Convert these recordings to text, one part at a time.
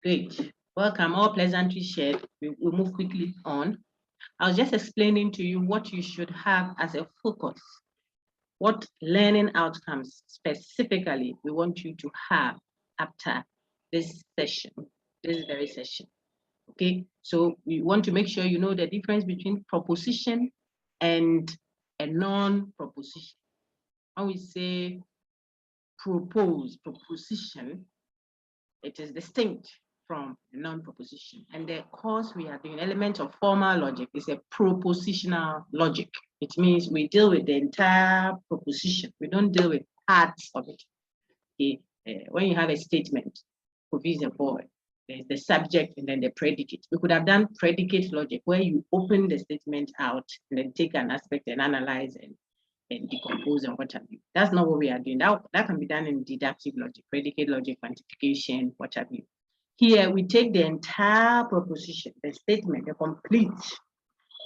Great. Welcome. All pleasantries shared. We'll move quickly on. I was just explaining to you what you should have as a focus. What learning outcomes specifically we want you to have after this session, this very session. Okay, so we want to make sure you know the difference between proposition and a non-proposition. When we say proposition, it is distinct from a non-proposition. And the course we are doing, element of formal logic, is a propositional logic. It means we deal with the entire proposition. We don't deal with parts of it. Okay? When you have a statement, there's the subject and then the predicate. We could have done predicate logic where you open the statement out and then take an aspect and analyze and decompose and what have you. That's not what we are doing. That can be done in deductive logic, predicate logic, quantification, what have you. Here, we take the entire proposition, the statement, the complete,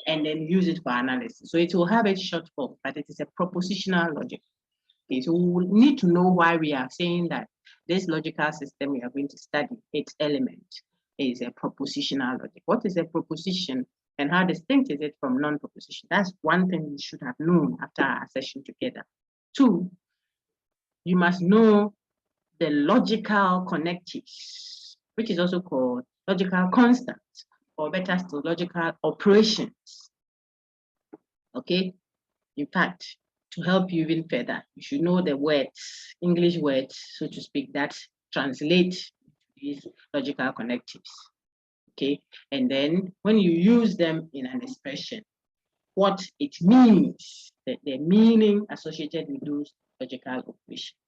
and then use it for analysis. So it will have a short form, but it is a propositional logic. Okay, so we will need to know why we are saying that this logical system we are going to study, its element, is a propositional logic. What is a proposition and how distinct is it from non-proposition? That's one thing you should have known after our session together. Two, you must know the logical connectives, which is also called logical constants, or better still, logical operations. Okay, in fact, to help you even further, you should know the words, English words, so to speak, that translate these logical connectives. Okay, and then when you use them in an expression, what it means, the meaning associated with those logical operations.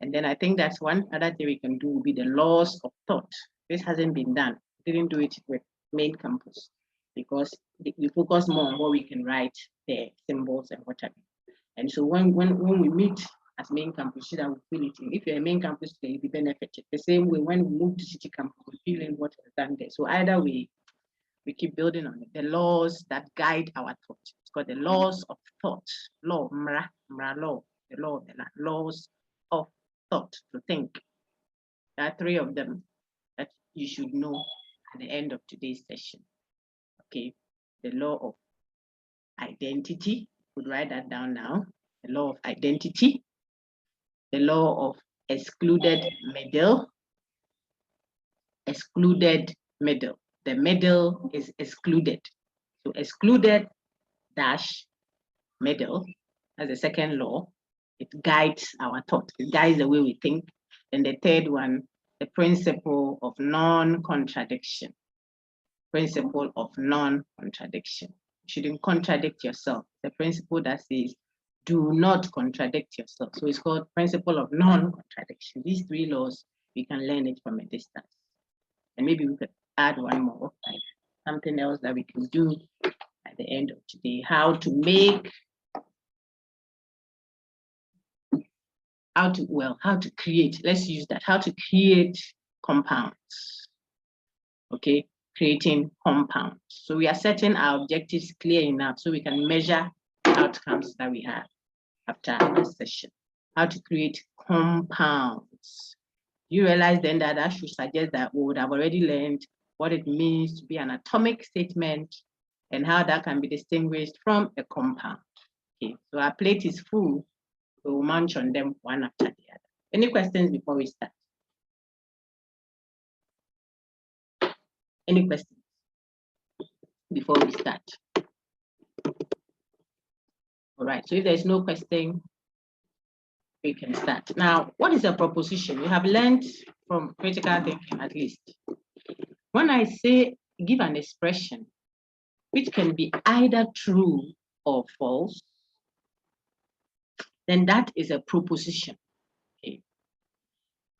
And then I think that's one other thing we can do will be the laws of thought. This hasn't been done. We didn't do it with main campus because we focus more on what we can write, the symbols and whatever. And so when we meet as main campus, that we feel it in. If you're a main campus, you'll be benefited. The same way when we move to city campus, we feel in what is done there. So either we keep building on it. The laws that guide our thought. It's called the laws of thought. Law, mra law, the law of the land. Laws of thought, to think. There are three of them that you should know at the end of today's session. Okay, the law of identity. We'll write that down now. The law of identity. The law of excluded middle. Excluded middle. The middle is excluded. So excluded dash middle as the second law. It guides our thought. It guides the way we think. And the third one, the principle of non-contradiction. Principle of non-contradiction. You shouldn't contradict yourself. The principle that says, do not contradict yourself. So it's called principle of non-contradiction. These three laws, we can learn it from a distance. And maybe we could add one more, like something else that we can do at the end of today. How to create, let's use that, how to create compounds. Okay, creating compounds. So we are setting our objectives clear enough so we can measure the outcomes that we have after this session. How to create compounds. You realize then that I should suggest that we would have already learned what it means to be an atomic statement and how that can be distinguished from a compound. Okay, so our plate is full. We will munch on them one after the other. Any questions before we start? Any questions before we start? All right, so if there's no question, we can start. Now, what is a proposition? You have learned from critical thinking, at least. When I say give an expression, which can be either true or false, then that is a proposition. Okay.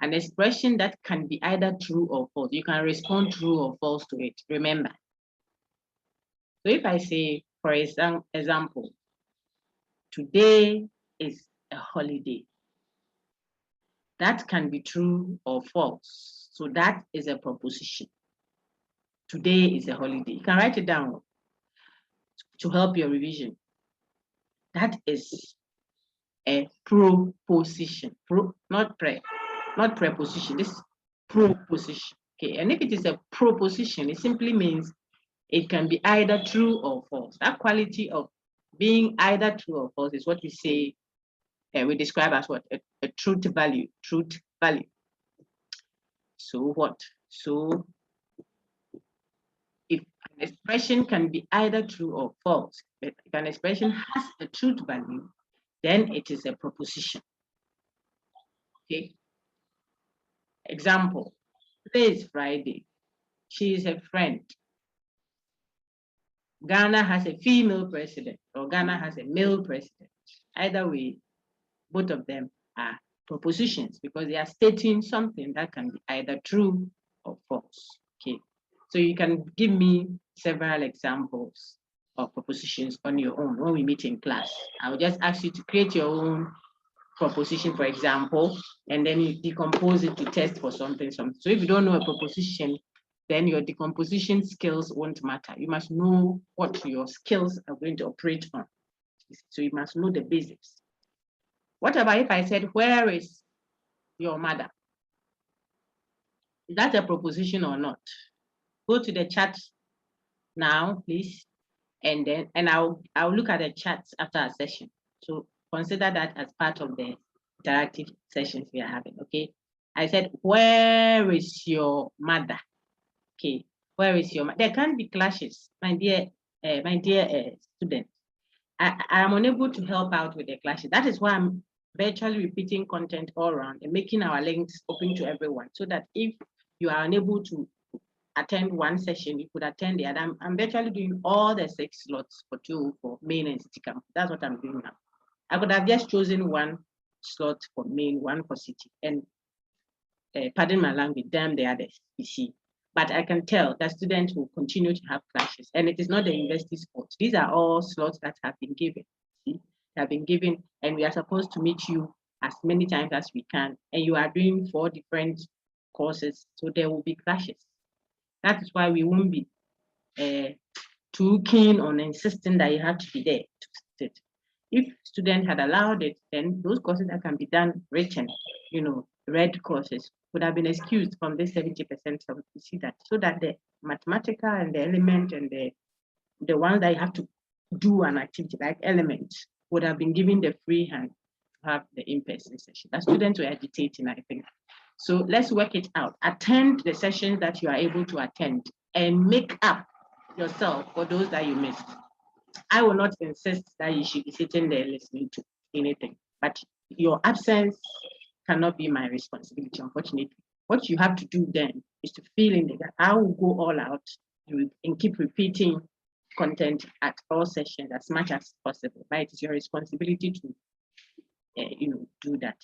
An expression that can be either true or false. You can respond true or false to it, remember. So if I say, for example, today is a holiday, that can be true or false. So that is a proposition. Today is a holiday. You can write it down to help your revision. That is a proposition. Not preposition. This is proposition. Okay, and if it is a proposition, it simply means it can be either true or false. That quality of being either true or false is what we say, we describe as what? A truth value, truth value. So what? So if an expression can be either true or false, if an expression has a truth value, then it is a proposition. Okay. Example, today is Friday. She is a friend. Ghana has a female president, or Ghana has a male president. Either way, both of them are propositions because they are stating something that can be either true or false. Okay, so you can give me several examples of propositions on your own when we meet in class. I will just ask you to create your own proposition, for example, and then you decompose it to test for something. So if you don't know a proposition, then your decomposition skills won't matter. You must know what your skills are going to operate on. So you must know the basics. What about if I said, where is your mother? Is that a proposition or not? Go to the chat now, please. And I'll look at the chats after a session. So consider that as part of the interactive sessions we are having. Okay. I said, where is your mother? Okay. Where is your mother? There can be clashes, my dear student. I am unable to help out with the clashes. That is why I'm virtually repeating content all around and making our links open to everyone, so that if you are unable to attend one session, you could attend the other. I'm virtually doing all the 6 slots for 2 for main and city camp. That's what I'm doing now. I could have just chosen 1 slot for main, 1 for city, and pardon my language, damn the others, you see. But I can tell that students will continue to have clashes, and it is not the university's fault. These are all slots that have been given. See, they have been given, and we are supposed to meet you as many times as we can. And you are doing 4 different courses, so there will be clashes. That is why we won't be too keen on insisting that you have to be there to sit. If students had allowed it, then those courses that can be done written, read courses would have been excused from this 70%. So you see that, so that the mathematical and the element and the ones that you have to do an activity like elements would have been given the free hand to have the in-person session. The students were agitating, I think. So let's work it out. Attend the sessions that you are able to attend and make up yourself for those that you missed. I will not insist that you should be sitting there listening to anything, but your absence cannot be my responsibility, unfortunately. What you have to do then is to fill in the gap. I will go all out and keep repeating content at all sessions as much as possible, but it is your responsibility to do that.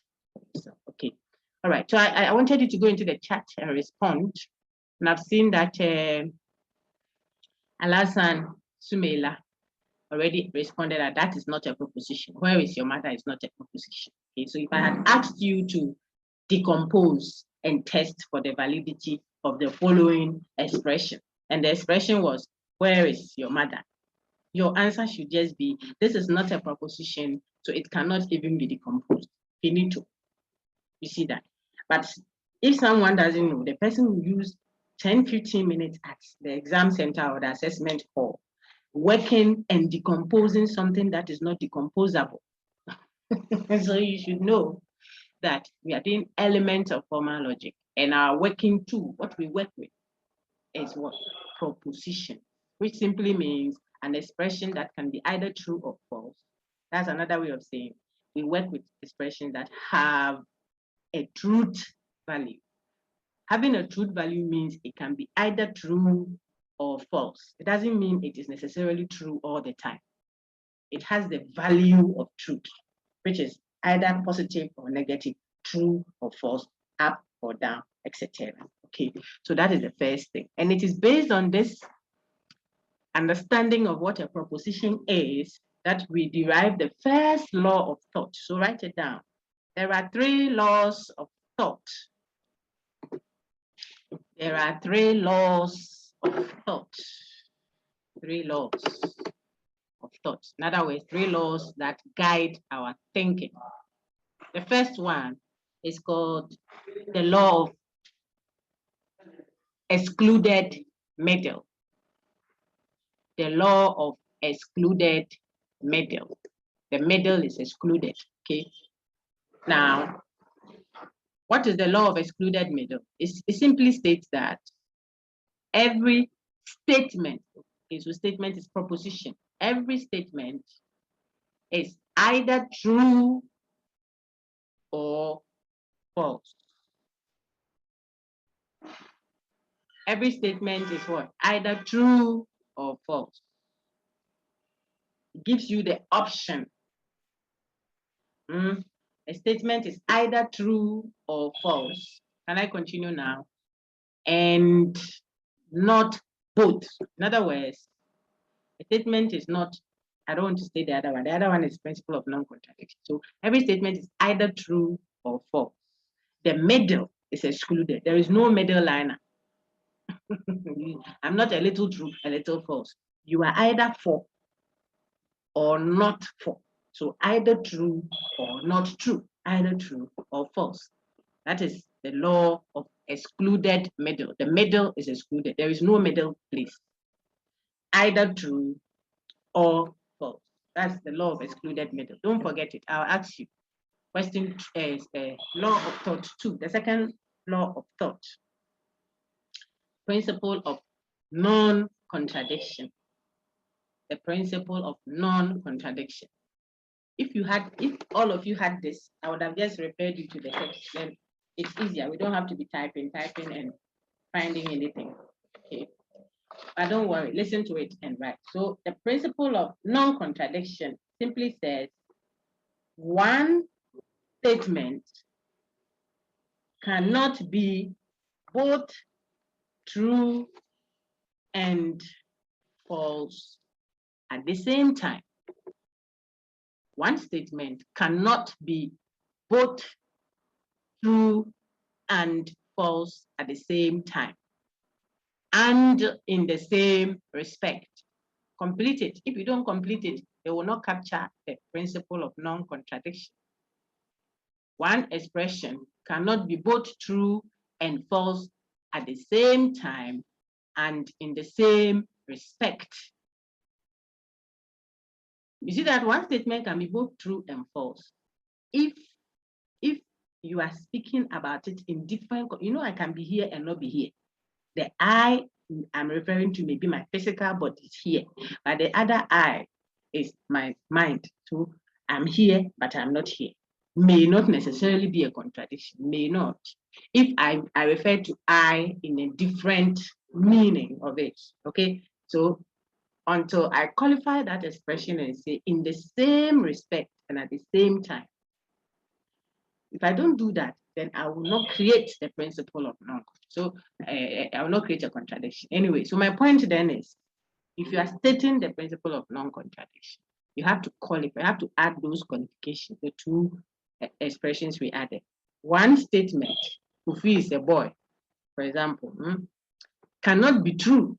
So, okay. All right, so I wanted you to go into the chat and respond. And I've seen that Alasan Sumela already responded that is not a proposition. Where is your mother is not a proposition. Okay, so if I had asked you to decompose and test for the validity of the following expression, and the expression was, where is your mother? Your answer should just be, this is not a proposition, so it cannot even be decomposed. Finito. You see that? But if someone doesn't know, the person will use 10-15 minutes at the exam center or the assessment hall, working and decomposing something that is not decomposable. So you should know that we are doing elements of formal logic, and our working tool, what we work with, is what? Proposition, which simply means an expression that can be either true or false. That's another way of saying we work with expressions that have a truth value. Having a truth value means it can be either true or false. It doesn't mean it is necessarily true all the time. It has the value of truth, which is either positive or negative, true or false, up or down, etc. Okay, so that is the first thing. And it is based on this understanding of what a proposition is that we derive the first law of thought. So write it down. There are 3 laws of thought. There are 3 laws of thought. 3 laws of thought. In other words, 3 laws that guide our thinking. The first one is called the law of excluded middle. The law of excluded middle. The middle is excluded, okay? Now, what is the law of excluded middle? It simply states that every statement, okay, so statement is proposition. Every statement is either true or false. Every statement is what? Either true or false. It gives you the option. A statement is either true or false. Can I continue now? And not both. In other words, a statement is not, I don't want to say the other one. The other one is principle of non-contradiction. So every statement is either true or false. The middle is excluded. There is no middle liner. I'm not a little true, a little false. You are either for or not for. So either true or not true, either true or false. That is the law of excluded middle. The middle is excluded. There is no middle place. Either true or false. That's the law of excluded middle. Don't forget it. I'll ask you. Question is law of thought 2. The second law of thought. Principle of non-contradiction. The principle of non-contradiction. If all of you had this, I would have just referred you to the text. Then it's easier. We don't have to be typing and finding anything. Okay. But don't worry, listen to it and write. So the principle of non-contradiction simply says one statement cannot be both true and false at the same time. One statement cannot be both true and false at the same time and in the same respect. Complete it. If you don't complete it, they will not capture the principle of non-contradiction. One expression cannot be both true and false at the same time and in the same respect. You see that one statement can be both true and false. If you are speaking about it in different, I can be here and not be here. The I I'm referring to maybe my physical body is here, but the other I is my mind. So I'm here, but I'm not here. May not necessarily be a contradiction, may not. If I refer to I in a different meaning of it, okay? So until I qualify that expression and say in the same respect and at the same time. If I don't do that, then I will not create the principle of non. So I will not create a contradiction. Anyway, so my point then is, if you are stating the principle of non-contradiction, you have to qualify, you have to add those qualifications, the two expressions we added. One statement, Kofi is a boy, for example, cannot be true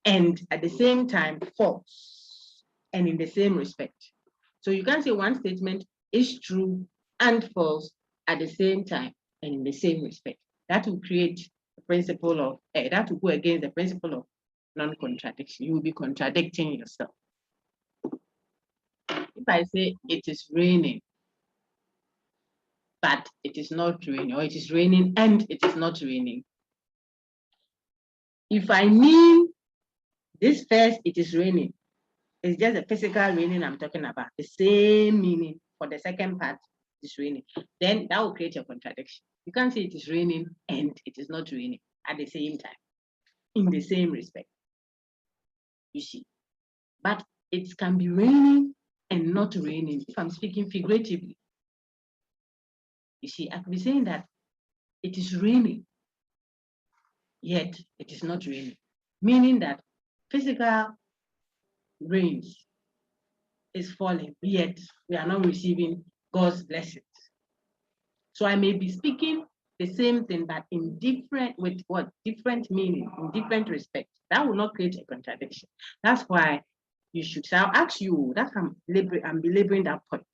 and at the same time false and in the same respect. So you can say one statement is true and false at the same time and in the same respect. That will create the principle of, that will go against the principle of non-contradiction. You will be contradicting yourself. If I say it is raining, but it is not raining, or it is raining and it is not raining. If I mean this first, it is raining, it's just a physical raining I'm talking about. The same meaning for the second part, it's raining. Then that will create a contradiction. You can't say it is raining and it is not raining at the same time, in the same respect. You see, but it can be raining and not raining if I'm speaking figuratively. You see, I could be saying that it is raining, yet it is not raining, meaning that physical rains is falling, yet we are not receiving God's blessings. So I may be speaking the same thing, but in different, with what? Different meaning, in different respects. That will not create a contradiction. That's why you should, so I'll ask you, that's I'm belaboring that point.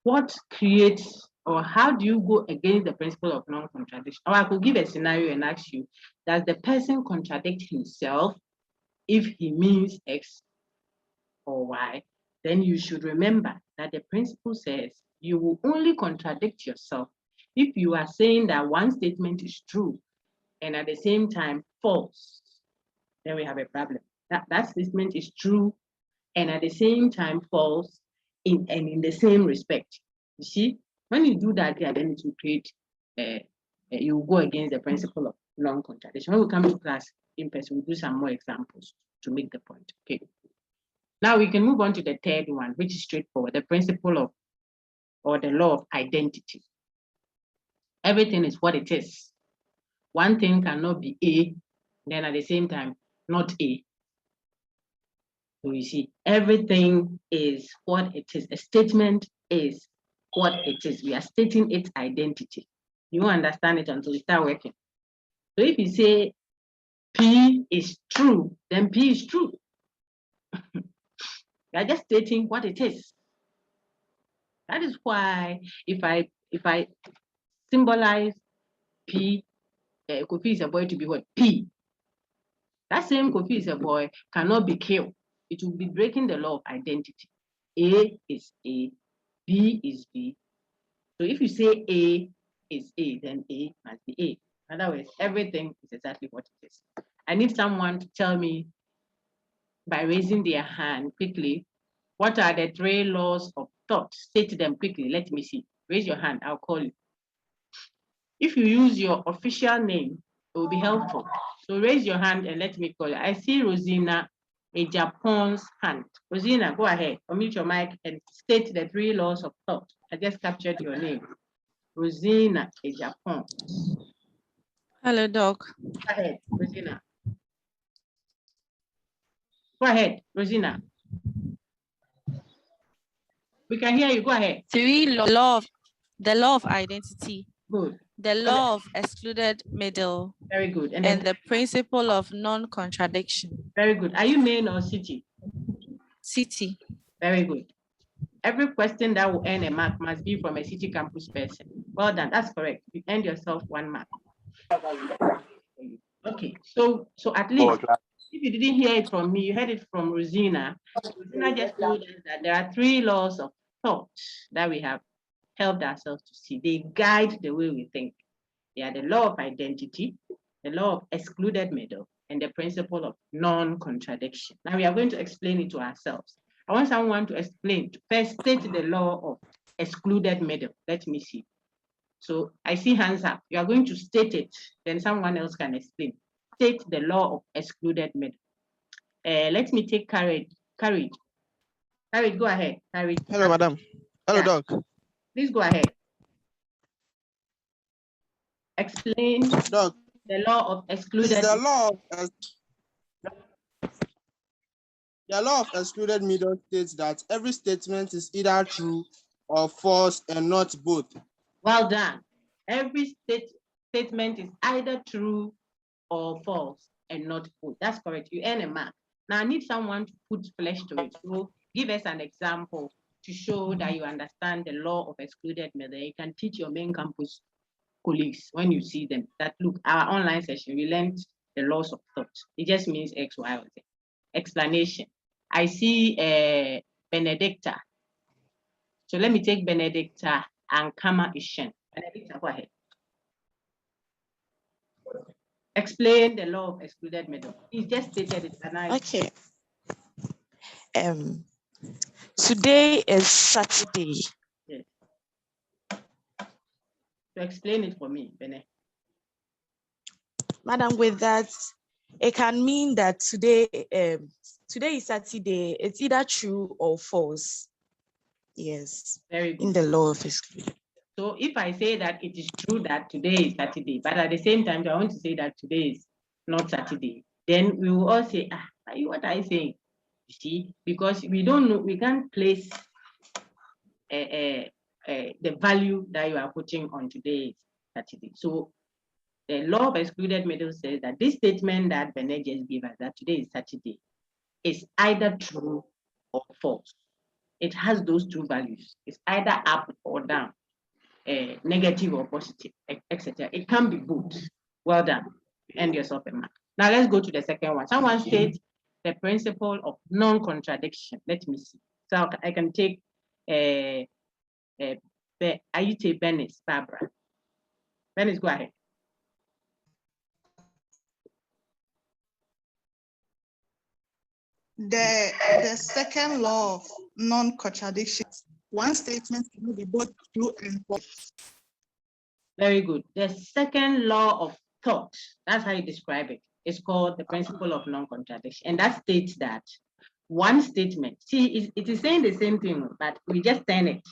What creates or how do you go against the principle of non-contradiction? Or I could give a scenario and ask you, does the person contradict himself if he means X or Y? Then you should remember that the principle says you will only contradict yourself if you are saying that one statement is true and at the same time false. Then we have a problem. That statement is true and at the same time false in the same respect. You see, when you do that, then it will create, you will go against the principle of non-contradiction. When we come to class in person, we'll do some more examples to make the point. Okay. Now we can move on to the third one, which is straightforward, the principle of, or the law of identity. Everything is what it is. One thing cannot be A, then at the same time, not A. So you see, everything is what it is. A statement is what it is. We are stating its identity. You won't understand it until you start working. So if you say P is true, then P is true. You are just stating what it is. That is why if I symbolize P, Kofi is a boy to be what? P. That same Kofi is a boy cannot be killed. It will be breaking the law of identity. A is A, B is B. So if you say A is A, then A must be A. In other words, everything is exactly what it is. I need someone to tell me by raising their hand quickly, what are the 3 laws of thought? State them quickly. Let me see. Raise your hand. I'll call you. If you use your official name, it will be helpful. So raise your hand and let me call you. I see Rosina Japon's hand. Rosina, go ahead. Unmute your mic and state the 3 laws of thought. I just captured your name. Rosina Japan. Hello, Doc. Go ahead, Rosina. Go ahead, Rosina. We can hear you. Go ahead. 3 the law of identity. Good. The law of excluded middle. Very good. And the principle of non-contradiction. Very good. Are you main or city? City. Very good. Every question that will earn a mark must be from a city campus person. Well done. That's correct. You earned yourself 1 mark. Okay. So at least if you didn't hear it from me, you heard it from Rosina. Rosina just told us that there are 3 laws of thought that we have helped ourselves to see. They guide the way we think. They are the law of identity, the law of excluded middle, and the principle of non-contradiction. Now we are going to explain it to ourselves. I want someone to explain, to first state the law of excluded middle. Let me see. So I see hands up. You are going to state it, then someone else can explain. State the law of excluded middle. Let me take Courage. Courage, go ahead. Courage. Hello, madam. Hello, Yeah. Doc. Please go ahead. Explain Doc, the law of excluded. The law of excluded middle states that every statement is either true or false and not both. Well done. Every statement is either true or false and not both. That's correct. You earn a mark. Now I need someone to put flesh to it. So give us an example to show that you understand the law of excluded middle. You can teach your main campus colleagues when you see them that look, our online session, we learned the laws of thought. It just means X, Y, or Z. Explanation. I see Benedicta. So let me take Benedicta and Kama Ishen. Benedicta, go ahead. Explain the law of excluded middle. It's just stated it. Okay. Today is Saturday. Yes. So explain it for me, Bene. Madam, with that, it can mean that today is Saturday. It's either true or false. Yes. Very good. In the law of exclusion. So if I say that it is true that today is Saturday, but at the same time, I want to say that today is not Saturday, then we will all say, what are you saying? You see, because we don't know, we can't place the value that you are putting on today's Saturday. So the law of excluded middle says that this statement that Bene just gave us, that today is Saturday, is either true or false. It has those 2 values. It's either up or down. negative or positive, etc. It can be both. Well done. End yourself a mark. Now let's go to the second one. Someone states the principle of non-contradiction. Let me see. So I can take Ayite Benis, Barbara. Benis, go ahead. The second law of non-contradiction. One statement can be both true and false. Very good. The second law of thought, that's how you describe it. It's called the principle of non-contradiction. And that states that one statement, see, it is saying the same thing, but we just turn it.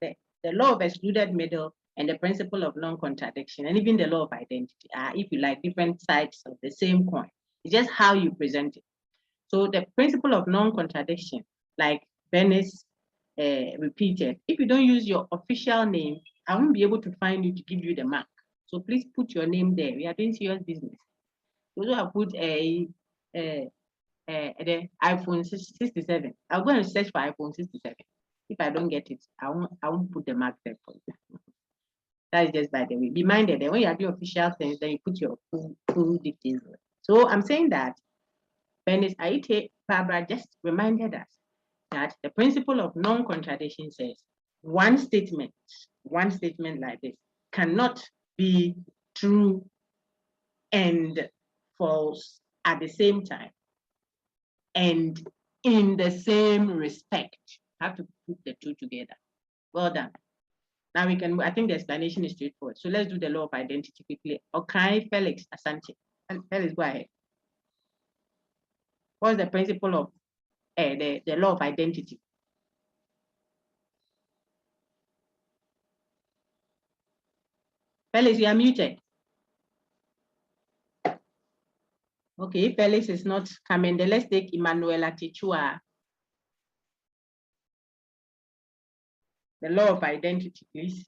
The law of excluded middle and the principle of non-contradiction, and even the law of identity are, if you like, different sides of the same coin. It's just how you present it. So the principle of non-contradiction, like Venice repeated, if you don't use your official name, I won't be able to find you to give you the mark. So please put your name there. We are doing serious business. Those who have put the iPhone 67, I'll go and search for iPhone 67. If I don't get it, I won't put the mark there for you. That is just by the way. Be minded that when you are doing official things, then you put your full details. So I'm saying that Venice Aite Barbara just reminded us that the principle of non-contradiction says one statement like this cannot be true and false at the same time and in the same respect. Have to put the two together. Well done. Now we can, I think the explanation is straightforward. So let's do the law of identity quickly. Okay, Felix Asante. Felix, go ahead. What's the principle of the law of identity? Felix, you are muted. Okay, Felix is not coming. Then let's take Emanuela Tichua. The law of identity, please.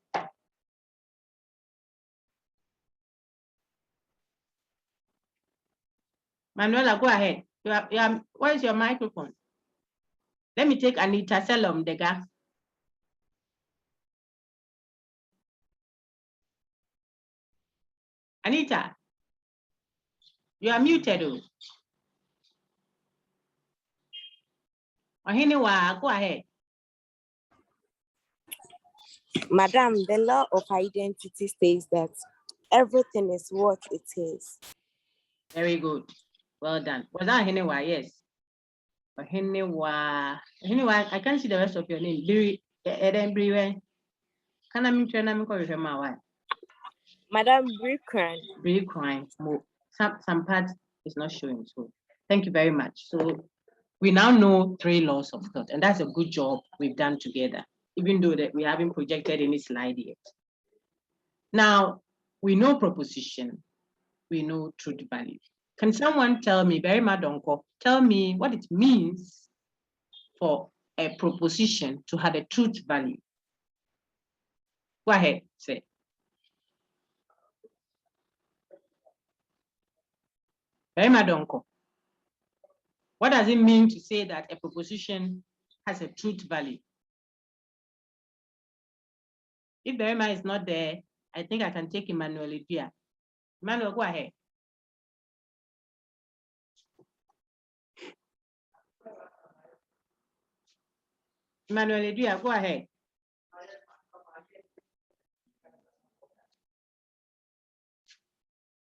Manuela, go ahead. Where is your microphone? Let me take Anita Selom Dega. Anita, you are muted. Ohiniwa, go ahead. Madam, the law of identity states that everything is what it is. Very good. Well done. Was that Ohiniwa? Yes. Ohiniwa, I can't see the rest of your name. Can I meet you? Madam, Brikran. Brikran. Some part is not showing. So thank you very much. So we now know 3 laws of thought, and that's a good job we've done together, even though that we haven't projected any slide yet. Now, we know proposition, we know truth value. Can someone tell me, very madonko, tell me what it means for a proposition to have a truth value? Go ahead, say. Very madonko. What does it mean to say that a proposition has a truth value? If Verima is not there, I think I can take Emmanuel Idua. Emmanuel, go ahead. Emmanuel Idua, go ahead.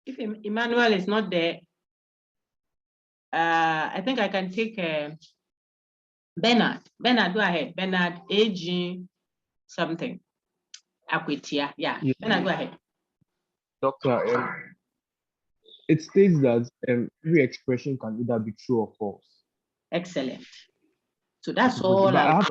If Emmanuel is not there, I think I can take Bernard. Bernard, go ahead. Bernard, AG something. Akwitia, yeah. Bernard, go ahead. Doctor, it states that every expression can either be true or false. Excellent. So that's all. Go ahead.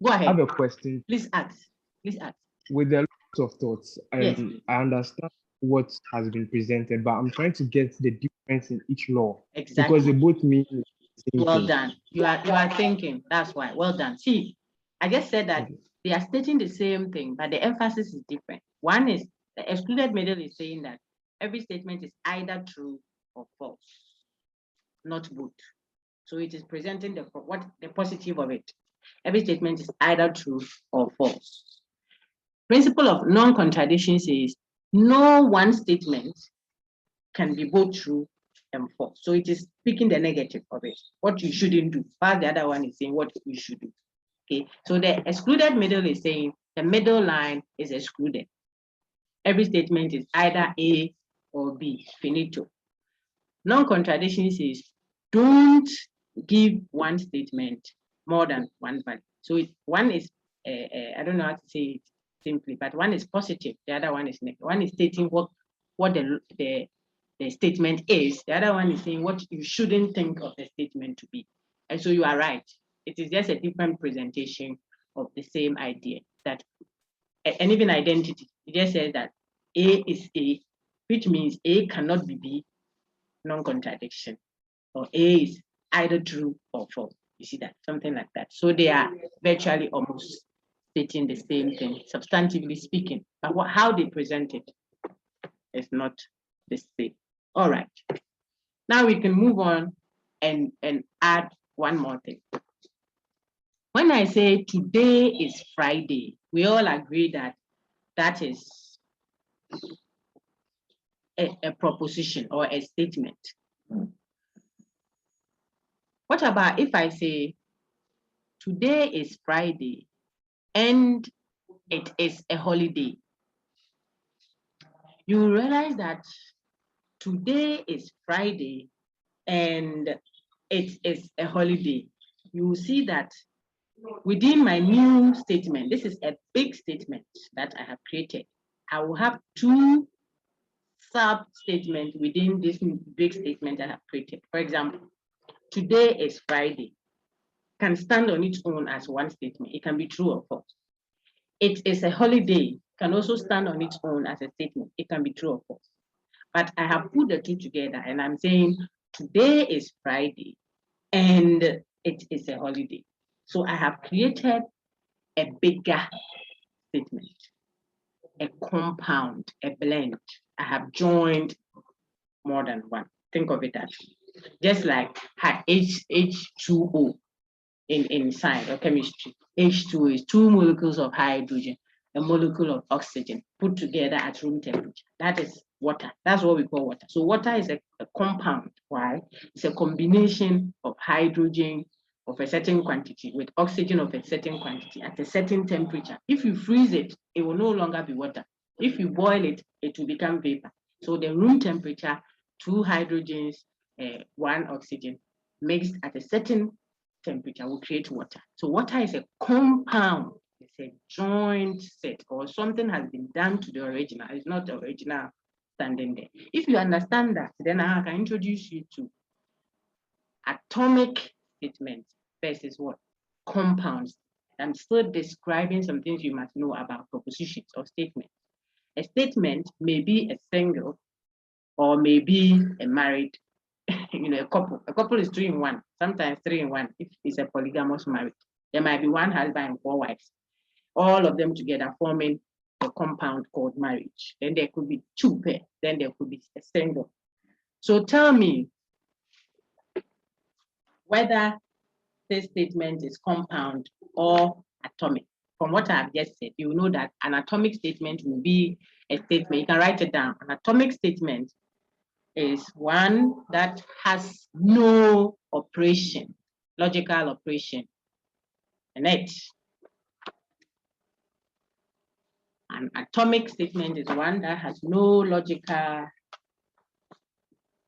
I have a question. Please ask. Please ask. With the lots of thoughts, yes. I understand what has been presented, but I'm trying to get the difference in each law. Exactly. Because they both mean the same well thing. Done. You are thinking. That's why. Well done. See, I just said that they are stating the same thing, but the emphasis is different. One is the excluded middle is saying that every statement is either true or false, not both. So it is presenting the positive of it. Every statement is either true or false. Principle of non-contradiction says no one statement can be both true and false. So it is speaking the negative of it, what you shouldn't do, while the other one is saying what you should do. Okay, so the excluded middle is saying the middle line is excluded. Every statement is either A or B, finito. Non-contradiction says don't give one statement more than one value. So one is, I don't know how to say it simply, but one is positive, the other one is negative. One is stating what the statement is, the other one is saying what you shouldn't think of the statement to be. And so you are right. It is just a different presentation of the same idea, that and even identity. It just says that A is A, which means A cannot be B, non-contradiction, or A is either true or false. You see that, something like that. So they are virtually almost stating the same thing, substantively speaking, but how they present it is not the same. All right. Now we can move on and add one more thing. When I say today is Friday, we all agree that that is a proposition or a statement. What about if I say today is Friday and it is a holiday? You realize that today is Friday and it is a holiday. You see that within my new statement, this is a big statement that I have created. I will have two sub-statements within this big statement I have created. For example, today is Friday can stand on its own as one statement. It can be true or false. It is a holiday can also stand on its own as a statement. It can be true or false. But I have put the two together and I'm saying today is Friday and it is a holiday. So I have created a bigger statement, a compound, a blend. I have joined more than one. Think of it as just like H2O in science or chemistry. H2O is two molecules of hydrogen, a molecule of oxygen put together at room temperature. That is water. That's what we call water. So water is a compound. Why? It's a combination of hydrogen of a certain quantity with oxygen of a certain quantity at a certain temperature. If you freeze it, it will no longer be water. If you boil it, it will become vapor. So the room temperature, two hydrogens, one oxygen mixed at a certain temperature will create water. So water is a compound. It's a joint set, or something has been done to the original. It's not the original standing there. If you understand that, then I can introduce you to atomic statements versus what? Compounds. I'm still describing some things you must know about propositions or statements. A statement may be a single or may be a married, a couple. A couple is 3 in 1, sometimes 3 in 1 if it's a polygamous marriage. There might be one husband and 4 wives, all of them together forming a compound called marriage. Then there could be 2 pairs, then there could be a single. So tell me whether this statement is compound or atomic. From what I've just said, you know that an atomic statement will be a statement. You can write it down. An atomic statement is one that has no operation, logical operation in it. An atomic statement is one that has no logical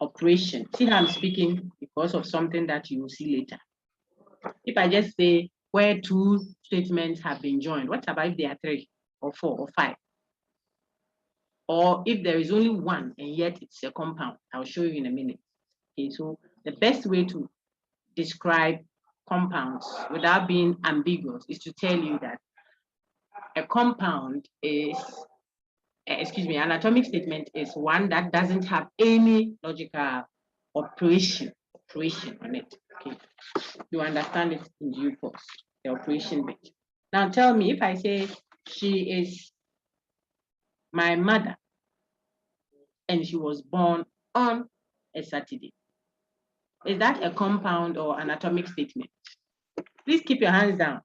operation. See how I'm speaking because of something that you will see later. If I just say where 2 statements have been joined, what about if there are 3 or 4 or 5? Or if there is only one and yet it's a compound, I'll show you in a minute. Okay, so the best way to describe compounds without being ambiguous is to tell you that a compound is, an atomic statement is one that doesn't have any logical operation on it. Okay, you understand it in due course, the operation bit. Now tell me, if I say she is my mother and she was born on a Saturday, is that a compound or an atomic statement? Please keep your hands down.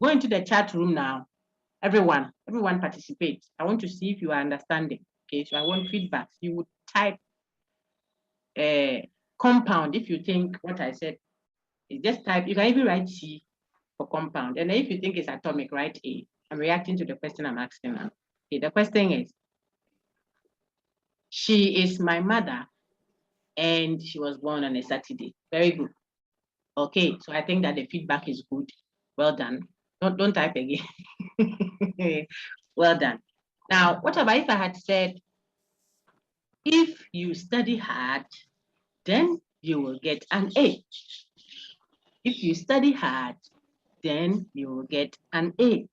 Go into the chat room now Everyone participate. I want to see if you are understanding. Okay, so I want feedback. You would type compound if you think what I said. You just type, you can even write C for compound. And then if you think it's atomic, write A. I'm reacting to the question I'm asking now. Okay, the question is, she is my mother and she was born on a Saturday. Very good. Okay, so I think that the feedback is good. Well done. Don't type again. Well done. Now, what about if I had said, if you study hard, then you will get an A. If you study hard, then you will get an A.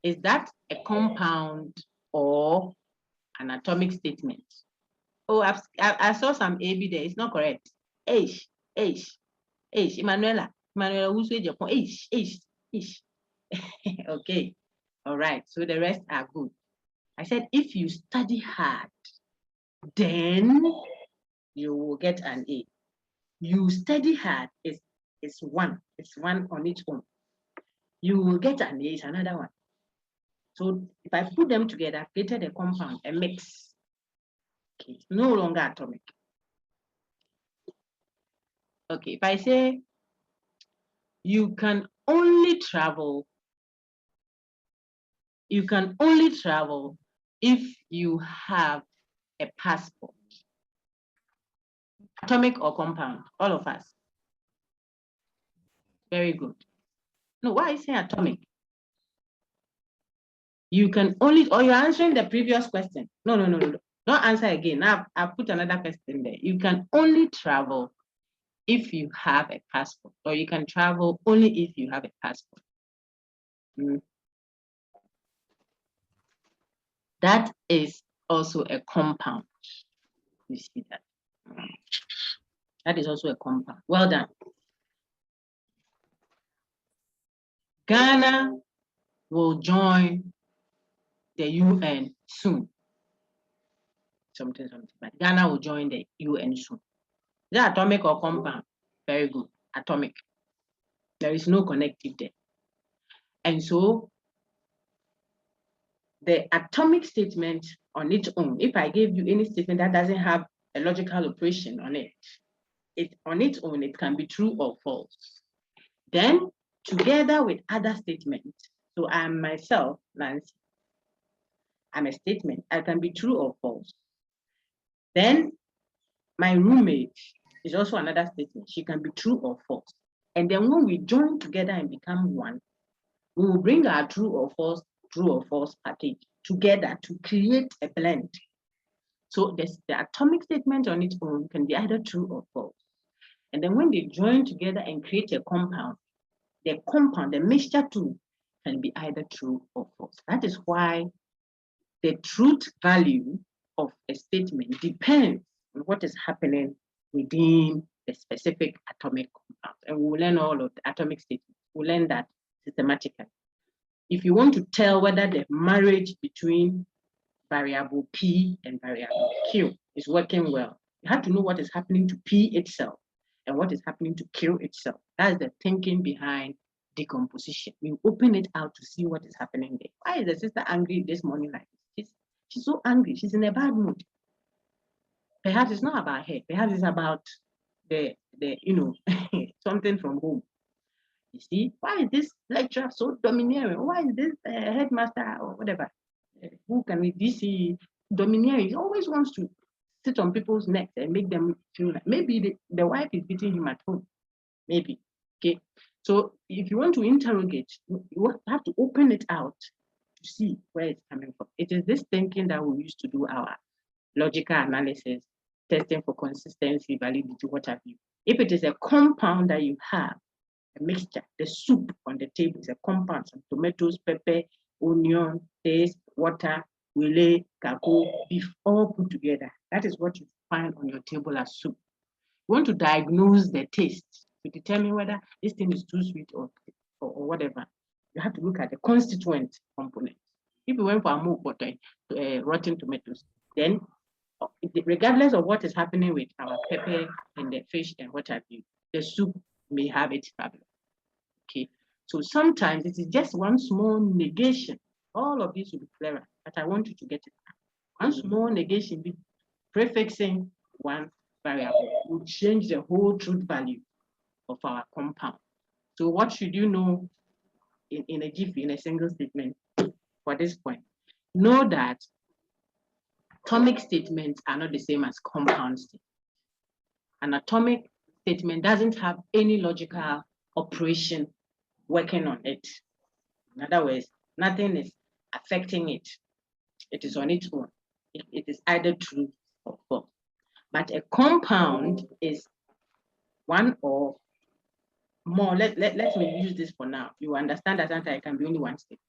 Is that a compound or an atomic statement? Oh, I saw some AB there. It's not correct. H. Emanuela, who's with your point? H. Okay. All right. So the rest are good. I said, if you study hard, then you will get an A. You study hard is one. It's one on its own. You will get an A is another one. So if I put them together, I've created a compound, a mix. Okay, it's no longer atomic. Okay, if I say you can only travel if you have a passport. Atomic or compound? All of us. Very good. No, why is it atomic? You can only, or you're answering the previous question. No. Don't answer again. Now I've put another question there. You can only travel if you have a passport, or you can travel only if you have a passport. That is also a compound. You see that? That is also a compound. Well done. Ghana will join the UN soon. Something, but Ghana will join the UN soon. Is that atomic or compound? Very good. Atomic. There is no connective there. And so the atomic statement on its own, if I gave you any statement that doesn't have a logical operation on it, on its own, it can be true or false. Then together with other statements, so I'm myself, Nancy, I'm a statement, I can be true or false. Then my roommate is also another statement. She can be true or false. And then when we join together and become one, we will bring our true or false package together to create a blend. So the atomic statement on its own can be either true or false. And then when they join together and create a compound, the mixture too, can be either true or false. That is why the truth value of a statement depends on what is happening within the specific atomic compound. And we will learn all of the atomic statements. We'll learn that systematically. If you want to tell whether the marriage between variable P and variable Q is working well, you have to know what is happening to P itself and what is happening to Q itself. That's the thinking behind decomposition. You open it out to see what is happening there. Why is the sister angry this morning like this? She's so angry. She's in a bad mood. Perhaps it's not about her. Perhaps it's about the something from home. You see, why is this lecturer so domineering? Why is this headmaster or whatever? Who can we DC domineering? He always wants to sit on people's necks and make them feel like maybe the wife is beating him at home. Maybe. Okay. So if you want to interrogate, you have to open it out to see where it's coming from. It is this thinking that we use to do our logical analysis, testing for consistency, validity, what have you. If it is a compound that you have, a mixture, the soup on the table is a compound, some tomatoes, pepper, onion, taste, water, wele, kakao, beef, all put together. That is what you find on your table as soup. You want to diagnose the taste to determine whether this thing is too sweet or whatever. You have to look at the constituent components. If you went for a more rotten tomatoes, then regardless of what is happening with our pepper and the fish and what have you, the soup may have its problem. Okay, So sometimes it is just one small negation. All of this will be clearer, but I want you to get it. One small negation, prefixing one variable, will change the whole truth value of our compound. So what should you know in a jiffy, in a single statement for this point? Know that atomic statements are not the same as compound statements. An atomic statement doesn't have any logical operation working on it. In other words, nothing is affecting it. It is on its own. It is either true or false. But a compound is one or more. Let me use this for now. You understand that it can be only one statement.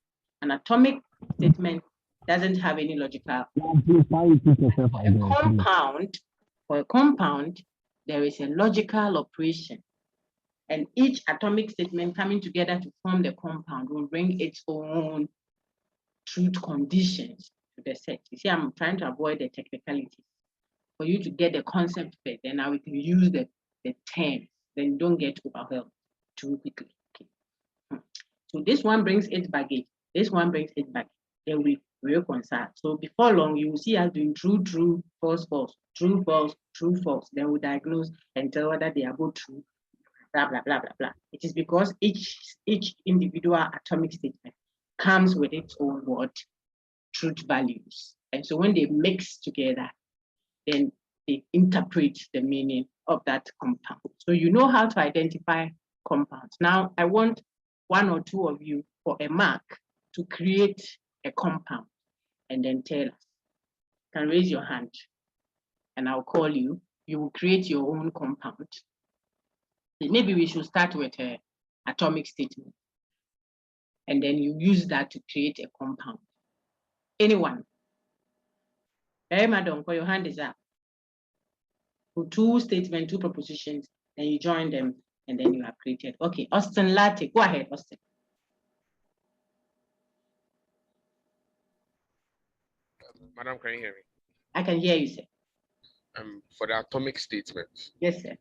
An atomic statement doesn't have any logical. For a compound, there is a logical operation. And each atomic statement coming together to form the compound will bring its own truth conditions to the set. You see, I'm trying to avoid the technicalities for you to get the concept first. Then now we can use the terms. Then don't get overwhelmed too quickly. Okay. So this one brings its baggage. This one brings its baggage. Then we reconcile. So before long, you will see us doing true, true, false, false, true, false, true, false. Then we diagnose and tell whether they are both true. Blah, blah, blah, blah, blah. It is because each individual atomic statement comes with its own word, truth values. And so when they mix together, then they interpret the meaning of that compound. So you know how to identify compounds. Now I want one or two of you for a mark to create a compound and then tell us. You can raise your hand and I'll call you. You will create your own compound. Maybe we should start with an atomic statement. And then you use that to create a compound. Anyone? Hey, madam, your hand is up. For two statements, two propositions, then you join them, and then you have created. Okay, Austin Latte, go ahead, Austin. Madam, can you hear me? I can hear you, sir. For the atomic statement. Yes, sir.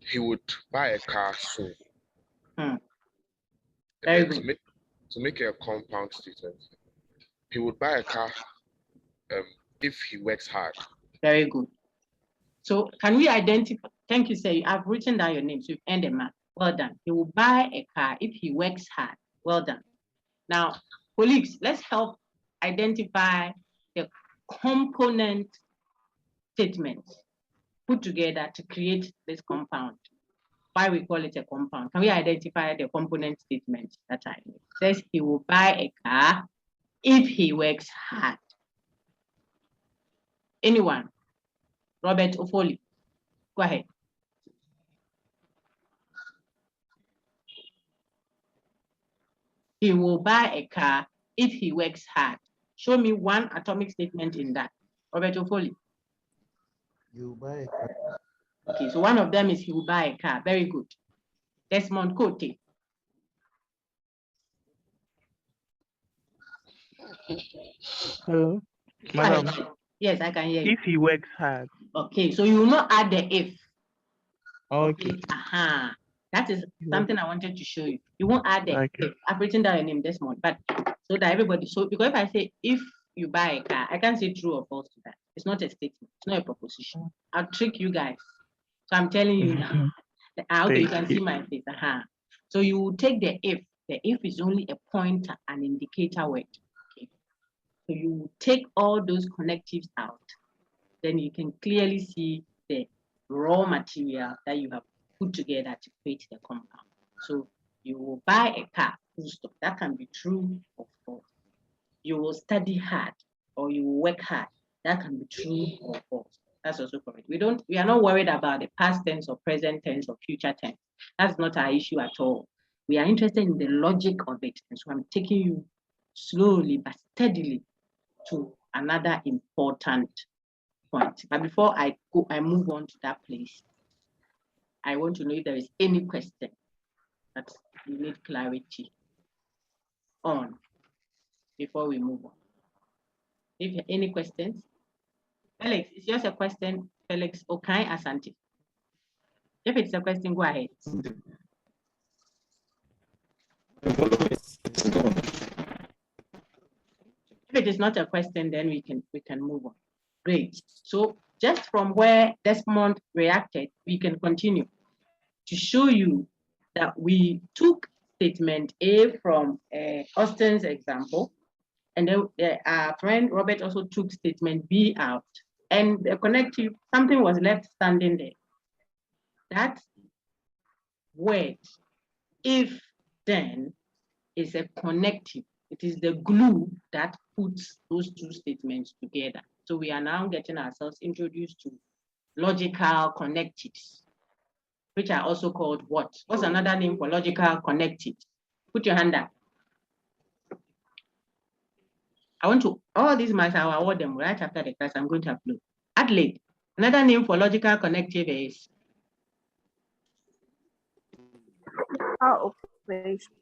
He would buy a car soon. Very good. To make a compound statement, he would buy a car if he works hard. Very good. So can we identify? Thank you, sir. I've written down your name, so you've earned a mark. Well done. He will buy a car if he works hard. Well done. Now, colleagues, let's help identify the component statements put together to create this compound. Why we call it a compound? Can we identify the component statements that I made? Says he will buy a car if he works hard. Anyone? Robert Ofoli, go ahead. He will buy a car if he works hard. Show me one atomic statement in that. Robert Ofoli. You buy a car. Okay, so one of them is he will buy a car. Very good. Desmond Cote. Hello, madam. Yes, I can hear you. If he works hard. Okay, so you will not add the if. Okay. That is something I wanted to show you. You won't add the if. I've written down your name this morning, but so that everybody, so because if I say if you buy a car, I can't say true or false to that. It's not a statement, it's not a proposition. I'll trick you guys. So I'm telling you now. Okay, you can see my face. So you will take the if. The if is only a pointer, an indicator word. Okay. So you take all those connectives out, then you can clearly see the raw material that you have put together to create the compound. So you will buy a car, full stop. That can be true or false. You will study hard or you will work hard. That can be true or false. That's also correct. We are not worried about the past tense or present tense or future tense. That's not our issue at all. We are interested in the logic of it. And so I'm taking you slowly but steadily to another important point. But before I move on to that place, I want to know if there is any question that you need clarity on before we move on. If you have any questions, Felix, it's just a question, Felix Okai Asante. If it's a question, go ahead. If it is not a question, then we can move on. Great. So just from where Desmond reacted, we can continue to show you that we took statement A from Austin's example, and then our friend Robert also took statement B out, and the connective, something was left standing there. That word, if then, is a connective. It is the glue that puts those two statements together. So we are now getting ourselves introduced to logical connectives, which are also called what? What's another name for logical connectives? Put your hand up. I want to, all these marks, I will award them right after the class. I'm going to upload. Adelaide, another name for logical connective is? Operation.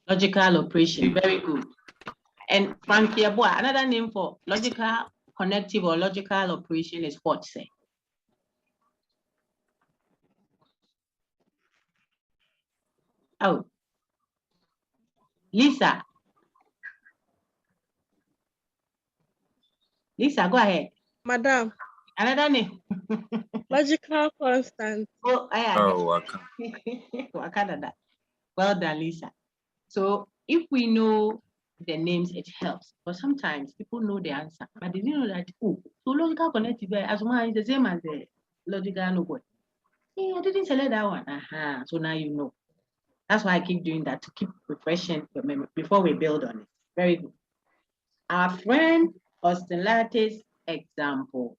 Logical operation, very good. And Frankie Aboa, another name for logical connective or logical operation is what, say? Oh, Lisa. Lisa, go ahead. Madam, Another name. logical constant. Oh, yeah. Oh, Waka. Wakadada. Well done, Lisa. So if we know the names, it helps. But sometimes people know the answer, but they didn't know that, oh, so logical connective as one is the same as the logical no good. Yeah, I didn't select that one. So now you know. That's why I keep doing that, to keep refreshing your memory before we build on it. Very good. Our friend Austin Latte's example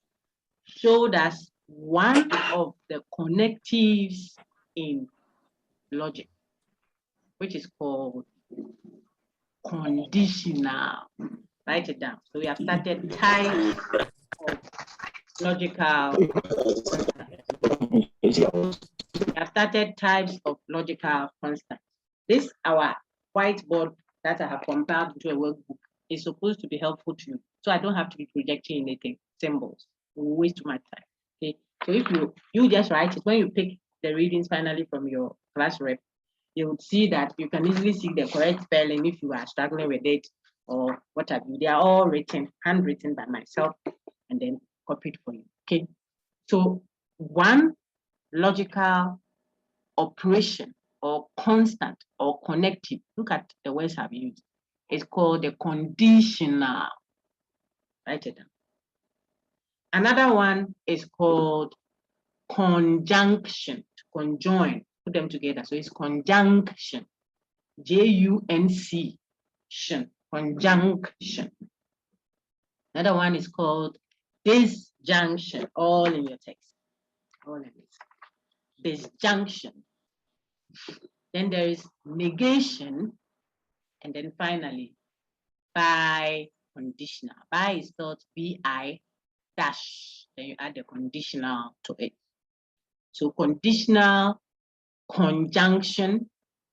showed us one of the connectives in logic, which is called conditional. Write it down. So we have started types of logical constants. We have started types of logical constants. This, our whiteboard that I have compiled into a workbook, is supposed to be helpful to you. So I don't have to be projecting anything, symbols. It will waste too much time. Okay. So if you just write it, when you pick the readings finally from your class rep, you would see that you can easily see the correct spelling if you are struggling with it or what have you. They are all written, handwritten by myself, and then copied for you. Okay. So one logical operation or constant or connective, look at the words I've used, it's called the conditional. Write it down. Another one is called conjunction, to conjoin, put them together. So it's conjunction, J-U-N-C, conjunction. Another one is called disjunction, all in your text, all in it. Disjunction. Then there is negation, and then finally, biconditional. Bi is spelled B-I dash, then you add the conditional to it. So conditional, conjunction,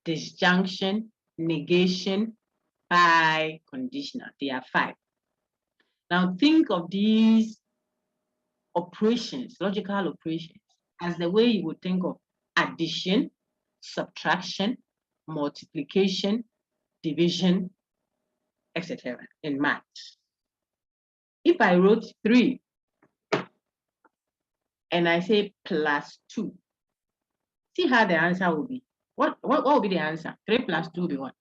disjunction, negation, biconditional. There are 5. Now think of these operations, logical operations, as the way you would think of addition, subtraction, multiplication, division, etc. in math. If I wrote 3 and I say plus 2, see how the answer will be. What will be the answer? 3 plus 2 will be what?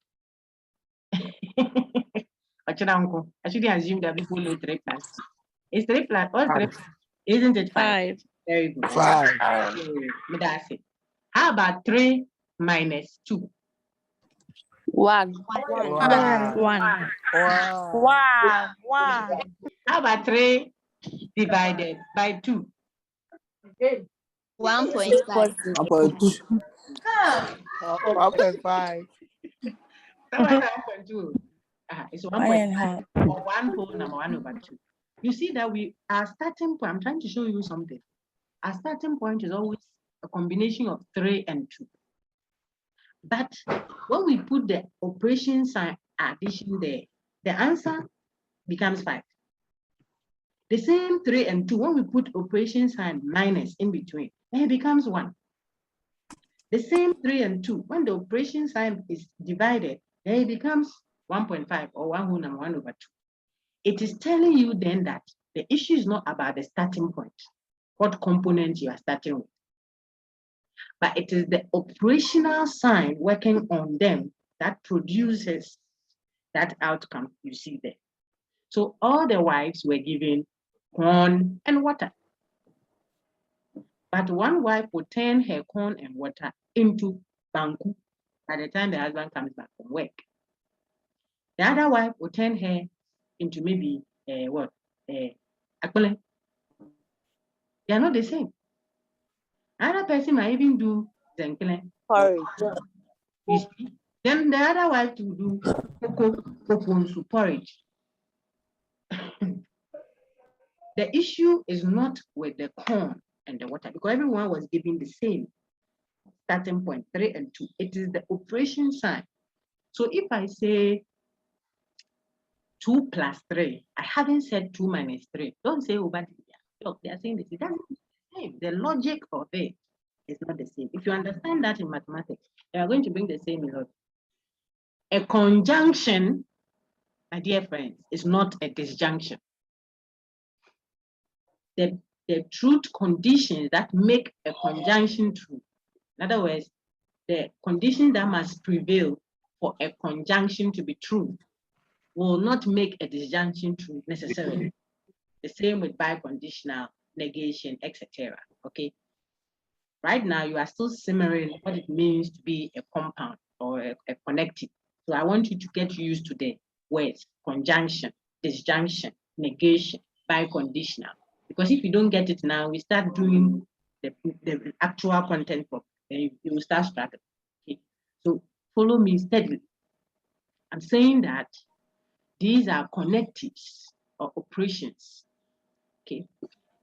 I shouldn't assume that people know 3 plus 2. It's 3 plus, what's 3 plus? Isn't it 5? Very good. 5. That's it. How about 3 minus 2? 1. 1. How about 3 divided by 2? 1.5. 1.5. It's 1.5 or 1 whole number 1 over 2. You see that our starting point, I'm trying to show you something. Our starting point is always a combination of 3 and 2. But when we put the operation sign addition there, the answer becomes 5. The same 3 and 2, when we put operation sign minus in between, then it becomes 1. The same 3 and 2, when the operation sign is divided, then it becomes 1.5 or 1 whole number 1/2. It is telling you then that the issue is not about the starting point, what component you are starting with, but it is the operational sign working on them that produces that outcome you see there. So all the wives were given corn and water. But one wife would turn her corn and water into banku by the time the husband comes back from work. The other wife would turn her into maybe akpele. They are not the same. Another person might even do zenkele. Porridge. You see? Then the other wife to do cocoa porridge. The issue is not with the corn and the water because everyone was given the same starting point, 3 and 2. It is the operation sign. So if I say 2 plus 3, I haven't said 2 minus 3. Don't say, oh, but look, they are saying this. It doesn't the same. The logic of it is not the same. If you understand that in mathematics, you are going to bring the same logic. A conjunction, my dear friends, is not a disjunction. The truth conditions that make a conjunction true. In other words, the conditions that must prevail for a conjunction to be true will not make a disjunction true necessarily. The same with biconditional, negation, etc. Okay. Right now, you are still simmering what it means to be a compound or a connective. So I want you to get used to the words conjunction, disjunction, negation, biconditional. Because if you don't get it now, we start doing the actual content problem, then you will start struggling. Okay. So follow me steadily. I'm saying that these are connectives or operations, okay?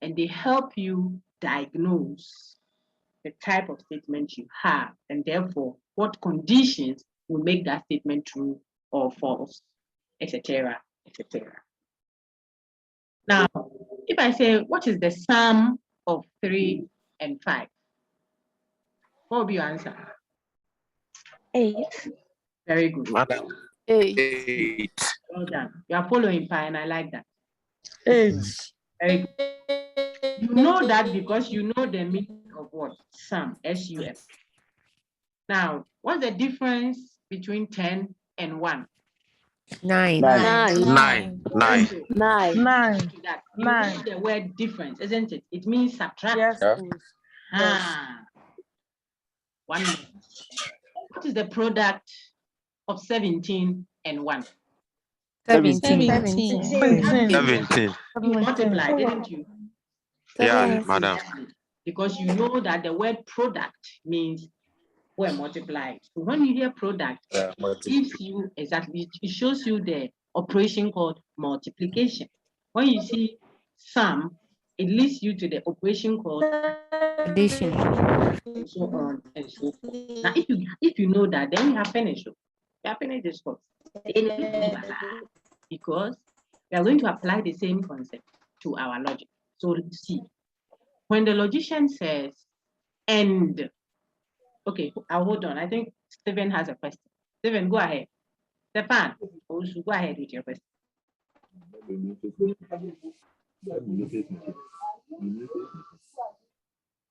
And they help you diagnose the type of statement you have, and therefore what conditions will make that statement true or false, etc., etc. Now, if I say, what is the sum of 3 and 5? What will be your answer? 8. Very good. Madam. 8. 8. Well done. You are following, Pi, and I like that. 8. Very good. You know that because you know the meaning of what? Sum, S-U-M. Now, what's the difference between 10 and 1? 9. 9. 9. 9. 9. 9. To that. You know the word difference, isn't it? It means subtract. Yes, Yeah. please. Ah. 1 more. What is the product of 17 and 1? 17. 17. You multiply, didn't you? Yeah, madam. Because you know that the word product means well multiplied. So when you hear product, it gives you exactly, it shows you the operation called multiplication. When you see sum, it leads you to the operation called Addition. and so on and so forth. Now, if you know that, then you have finished. You have finished this course. Because we are going to apply the same concept to our logic. So let's see. When the logician says and, okay, I'll hold on. I think Stephen has a question. Stephen, go ahead. Stefan, also go ahead with your question.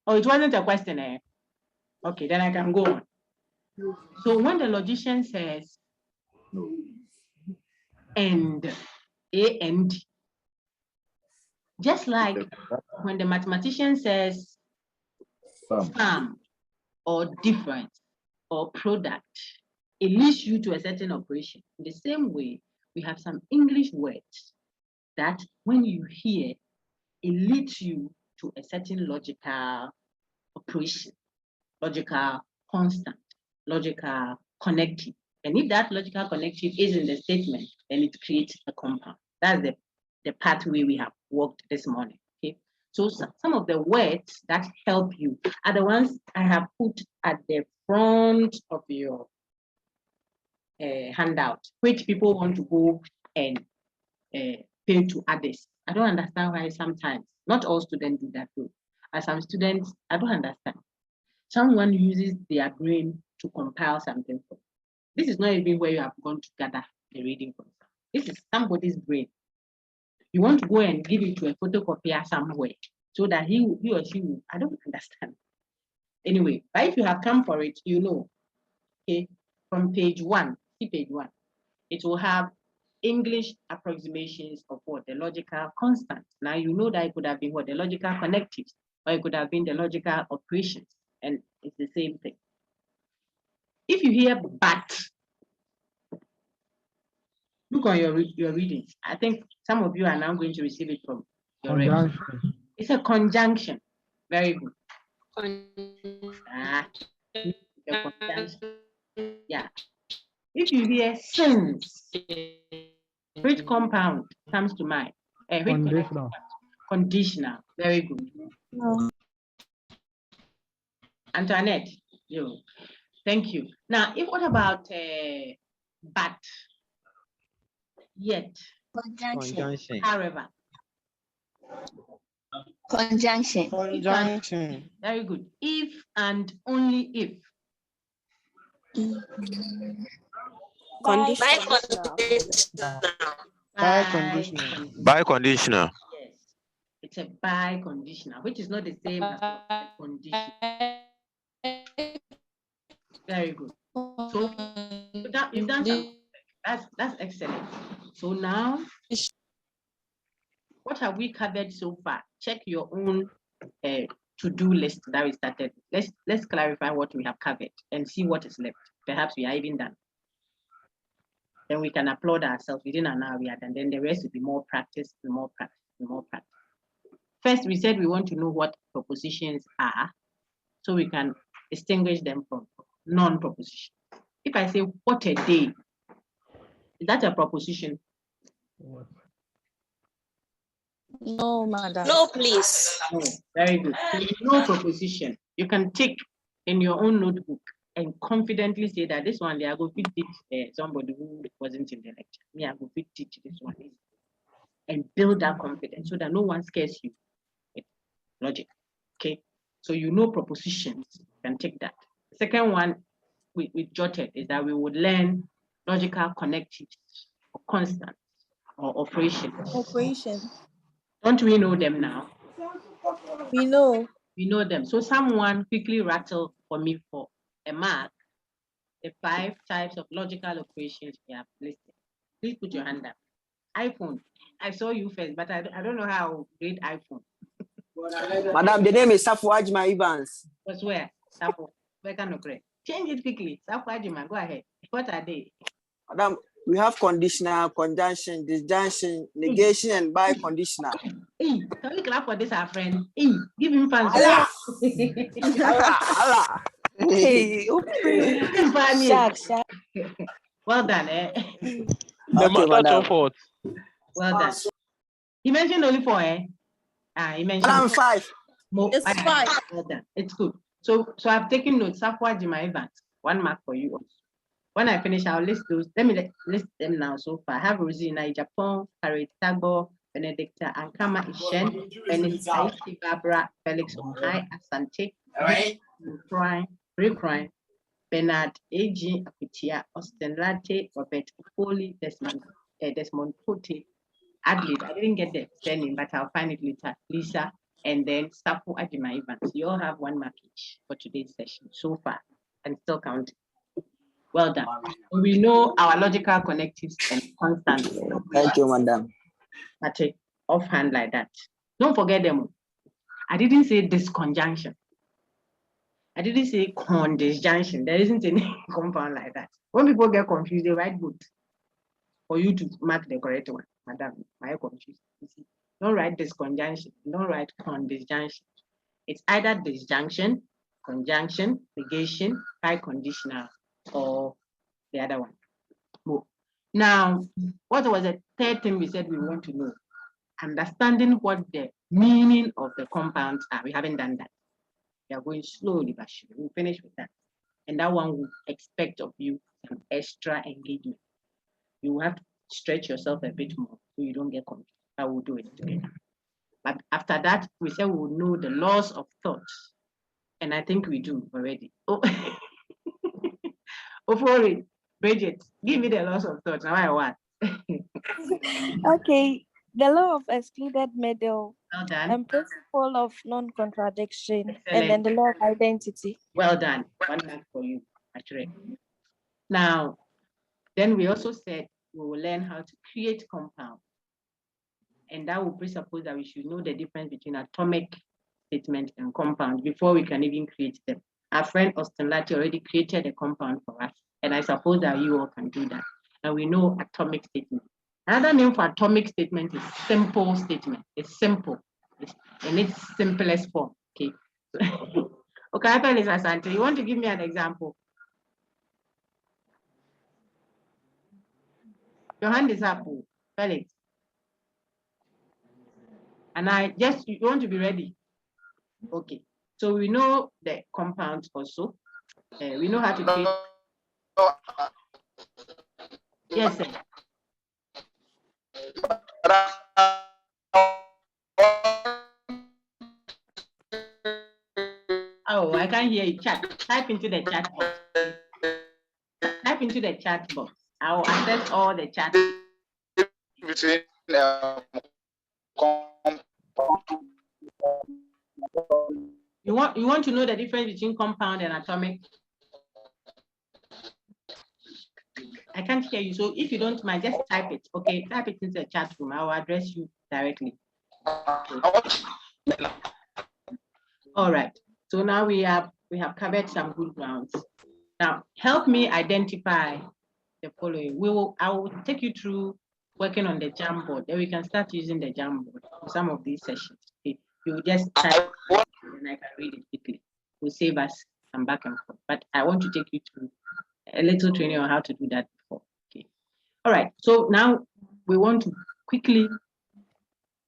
Oh, it wasn't a question, eh? Okay, then I can go on. So when the logician says and, A and D, just like when the mathematician says sum or difference or product, it leads you to a certain operation. In the same way, we have some English words that when you hear, it leads you to a certain logical operation, logical constant, logical connective. And if that logical connective is in the statement, then it creates a compound. That's the pathway we have worked this morning. Okay. So some of the words that help you are the ones I have put at the front of your handout, which people want to go and pay to others. I don't understand why sometimes, not all students do that too. As some students, I don't understand. Someone uses their brain to compile something for. This is not even where you have gone to gather the reading from. This is somebody's brain. You want to go and give it to a photocopier somewhere so that he or she will, I don't understand. Anyway, but if you have come for it, you know, okay, from page 1, see page 1, it will have English approximations of what? The logical constants. Now you know that it could have been what? The logical connectives, or it could have been the logical operations, and it's the same thing. If you hear but, look on your readings. I think some of you are now going to receive it from your reps. It's a conjunction. Very good. It's a conjunction. Yeah. If you hear since, which compound comes to mind? Conditional. Conditional. Very good. No. Antoinette, you. Thank you. Now, what about but, yet, Conjunction. however? Conjunction. Conjunction. Very good. If and only if. Conditional. Biconditional. Biconditional. Yes, it's a biconditional, which is not the same as a condition. Very good. So you've done some. That's excellent. So now, what have we covered so far? Check your own to-do list that we started. Let's clarify what we have covered and see what is left. Perhaps we are even done. Then we can applaud ourselves within an hour we are done. Then the rest will be more practice, more practice, more practice. First, we said we want to know what propositions are, so we can distinguish them from non-proposition. If I say, what a day, is that a proposition? No, madam. No, please. No. Very good. So no proposition. You can tick in your own notebook and confidently say that this one, they are going to teach somebody who wasn't in the lecture. Me, I go fit teach this one. And build that confidence so that no one scares you with logic. Okay. So you know propositions, you can take that. The second one we jotted is that we would learn logical connectives or constants or operations. Operation. Don't we know them now? We know. We know them. So someone quickly rattle for me for a mark the 5 types of logical operations we have listed. Please put your hand up. iPhone. I saw you first, but I don't know how to read iPhone. Madam, the name is Safu Ajma Evans. But where? Safu. Where can you create? Change it quickly. Safu Ajima, go ahead. What are they? Madam, we have conditional, conjunction, disjunction, negation, and biconditional. Hey, can we clap for this, our friend? Hey, give him fans. Allah! Allah! Hey, Shark. Well done, eh? Okay, madam. Well done. He mentioned only 4, eh? He mentioned Madam, 5. It's 5. Well done. It's good. So I've taken notes. Safwa Jima Evans, 1 mark for you. When I finish, I'll list those. Let me list them now so far. I have Rosina Japan, Harriet Tagbo, Benedicta Ankama Ishen, Benedicta Barbara, Felix Ohai, Asante, Crime, Bernard A.G. Akutia, Austin Latte, Robert Foley, Desmond Pote, Adlib. I didn't get the name, but I'll find it later. Lisa, and then Safu Ajima Evans. You all have 1 mark each for today's session so far, and still counting. Well done. We know our logical connectives and constants. Thank you, madam. But offhand like that. Don't forget them. I didn't say disconjunction. I didn't say condisjunction. There isn't any compound like that. When people get confused, they write good for you to mark the correct one. Madam, I confused. Don't write disconjunction. Don't write condisjunction. It's either disjunction, conjunction, negation, biconditional, or the other one. Now, what was the third thing we said we want to know? Understanding what the meaning of the compounds are. We haven't done that. We are going slowly, but surely. We'll finish with that. And that one will expect of you some extra engagement. You will have to stretch yourself a bit more so you don't get confused. I will do it together. But after that, we said we will know the laws of thought. And I think we do already. Oh, for it. Bridget, give me the loss of thought. Now I want. Okay, the law of excluded middle Well done. and principle of non-contradiction, and Excellent. then the law of identity. Well done. One mark for you, actually. Now, then we also said we will learn how to create compounds. And that will presuppose that we should know the difference between atomic statement and compound before we can even create them. Our friend Austin Lati already created a compound for us, and I suppose that you all can do that. And we know atomic statement. Another name for atomic statement is simple statement. It's simple. It's in its simplest form. Okay. Okay, Felix Asante, you want to give me an example? Your hand is up, Felix. And you want to be ready. Okay. So we know the compounds also. We know how to create. Yes, sir. Oh, I can't hear you. Chat. Type into the chat box. Type into the chat box. I will access all the chat. Between You want to know the difference between compound and atomic? I can't hear you. So if you don't mind, just type it. Okay, type it into the chat room. I will address you directly. Okay. All right. So now we have covered some good grounds. Now help me identify the following. I will take you through working on the Jamboard. Then we can start using the Jamboard for some of these sessions. Okay. You just type and I can read it quickly. Will save us some back and forth. But I want to take you through a little training on how to do that before. Okay. All right. So now we want to quickly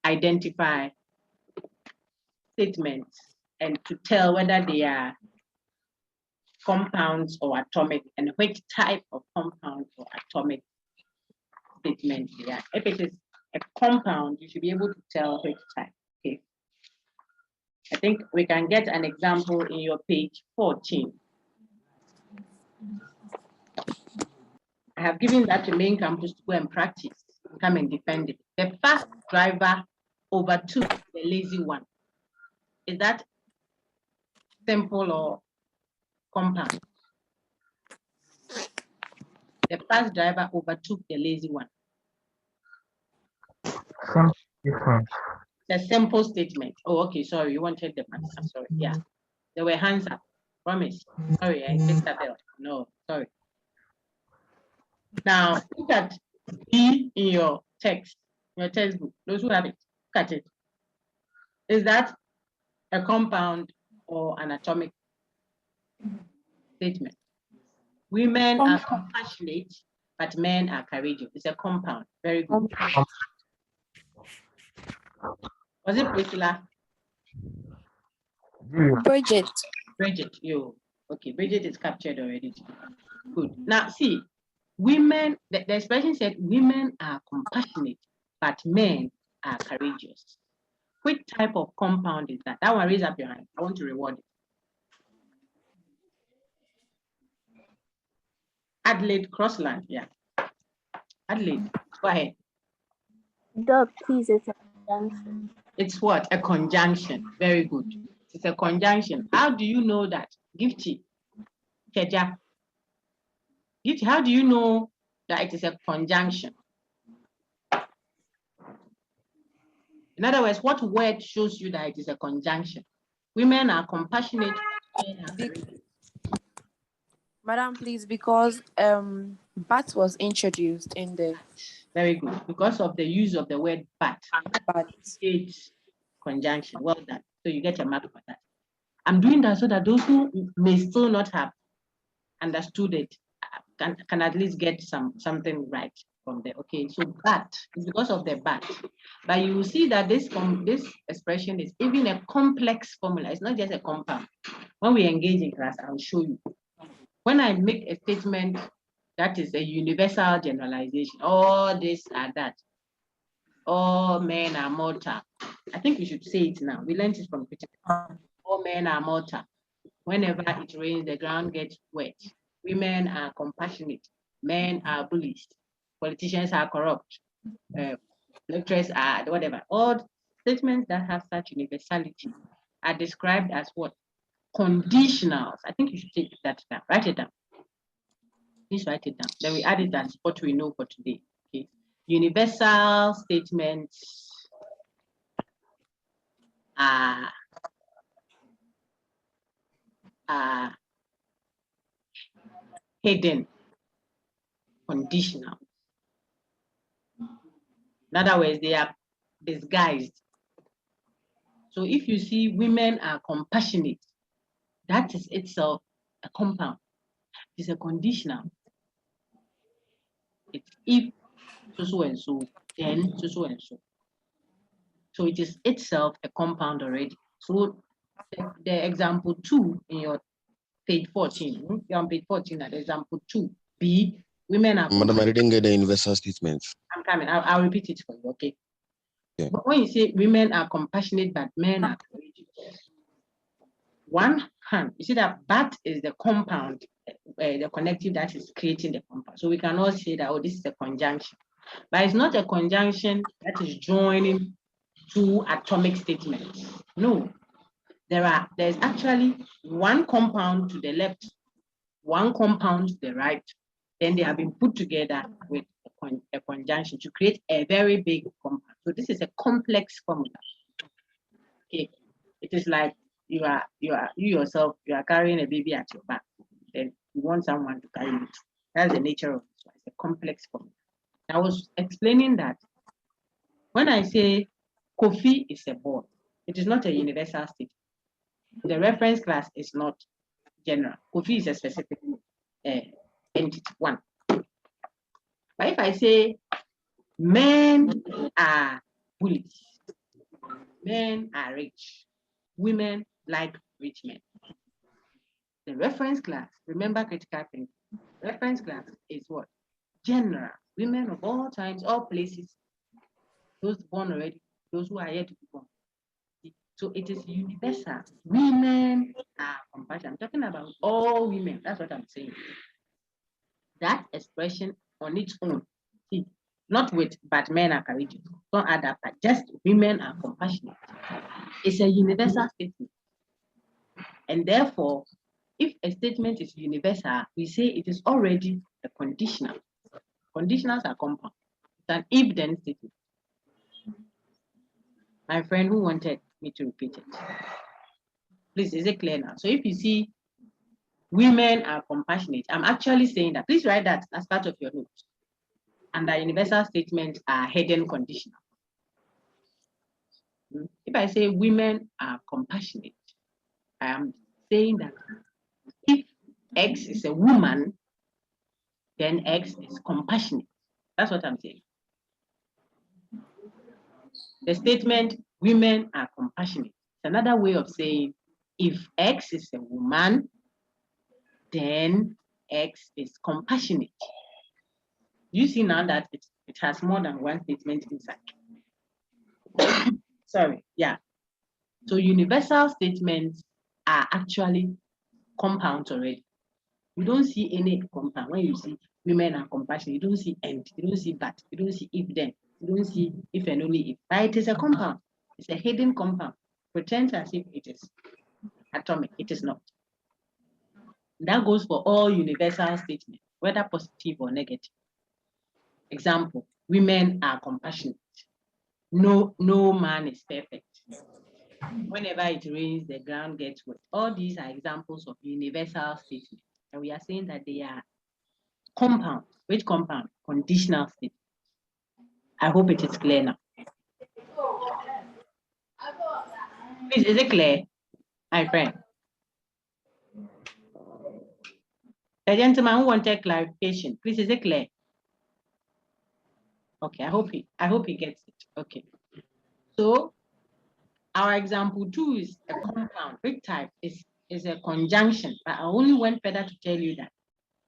identify statements and to tell whether they are compounds or atomic and which type of compound or atomic statement they are. If it is a compound, you should be able to tell which type. Okay. I think we can get an example in your page 14. I have given that to main campus to go and practice, come and defend it. The fast driver overtook the lazy one. Is that simple or compound? The fast driver overtook the lazy one. Different. The simple statement. Oh, okay, sorry, you wanted the answer. Sorry, yeah. There were hands up. Promise. Sorry, I missed that bell. No, sorry. Now, look at B in your text, your textbook. Those who have it, look at it. Is that a compound or an atomic statement? Women are compassionate, but men are courageous. It's a compound. Very good. Was it Priscilla? Bridget. Bridget, you. Okay, Bridget is captured already. Good. Now, see, women, the expression said women are compassionate, but men are courageous. Which type of compound is that? That one, raise up your hand. I want to reward it. Adelaide Crossland, yeah. Adelaide, go ahead. Dog, please, it's a conjunction. It's what? A conjunction. Very good. It's a conjunction. How do you know that? Gifty. Keja. Gifty, how do you know that it is a conjunction? In other words, what word shows you that it is a conjunction? Women are compassionate. Men are courageous. Madam, please, because bat was introduced in the. Very good. Because of the use of the word but. It's conjunction. Well done. So you get a mark for that. I'm doing that so that those who may still not have understood it can at least get something right from there. Okay, so but it's because of the but. But you will see that this expression is even a complex formula. It's not just a compound. When we engage in class, I'll show you. When I make a statement that is a universal generalization, all this are that, all men are mortal. I think we should say it now. We learned it from Peter. All men are mortal. Whenever it rains, the ground gets wet. Women are compassionate. men are bullies, politicians are corrupt, lecturers are whatever. All statements that have such universality are described as what? Conditionals. I think you should take that down. Write it down. Please write it down. Then we add it as what we know for today. Okay. Universal statements are hidden conditional. In other words, they are disguised. So if you see women are compassionate, that is itself a compound. It's a conditional. It's if so and so, then so and so. So it is itself a compound already. So the example 2 in your page 14, you're on page 14 at example 2b, women are. Madam, I didn't get the universal statement. I'm coming. I'll repeat it for you, okay? Okay. But when you say women are compassionate, but men are courageous, one hand, you see that but is the compound, the connective that is creating the compound. So we cannot say that, oh, this is a conjunction. But it's not a conjunction that is joining two atomic statements. No, there's actually one compound to the left, one compound to the right. Then they have been put together with a conjunction to create a very big compound. So this is a complex formula. Okay, it is like you yourself, you are carrying a baby at your back. Then you want someone to carry it. That's the nature of this one. It's a complex formula. I was explaining that when I say Kofi is a boy, it is not a universal statement. The reference class is not general. Kofi is a specific entity, one. But if I say men are bullies, men are rich, women like rich men. The reference class, remember critical thinking, reference class is what? General. Women of all times, all places, those born already, those who are yet to be born. So it is universal. Women are compassionate. I'm talking about all women. That's what I'm saying. That expression on its own, see, not with but men are courageous. Don't add that part. Just women are compassionate. It's a universal statement. And therefore, if a statement is universal, we say it is already a conditional. Conditionals are compound. It's an if-then statement. My friend who wanted me to repeat it. Please, is it clear now? So if you see women are compassionate, I'm actually saying that. Please write that as part of your notes. And the universal statements are hidden conditional. If I say women are compassionate, I am saying that if X is a woman, then X is compassionate. That's what I'm saying. The statement, women are compassionate, it's another way of saying if X is a woman, then X is compassionate. You see now that it has more than one statement inside. Sorry, yeah. So universal statements are actually compounds already. You don't see any compound. When you see women are compassionate, you don't see and, you don't see but, you don't see if then, you don't see if and only if. But it is a compound. It's a hidden compound. Pretend as if it is atomic. It is not. That goes for all universal statements, whether positive or negative. Example, women are compassionate. No man is perfect. Whenever it rains, the ground gets wet. All these are examples of universal statements. And we are saying that they are compound. Which compound? Conditional statements. I hope it is clear now. Please, is it clear, my friend? The gentleman who wanted clarification, please, is it clear? Okay, I hope he gets it. Okay. So our example 2 is a compound. Which type is a conjunction? But I only went further to tell you that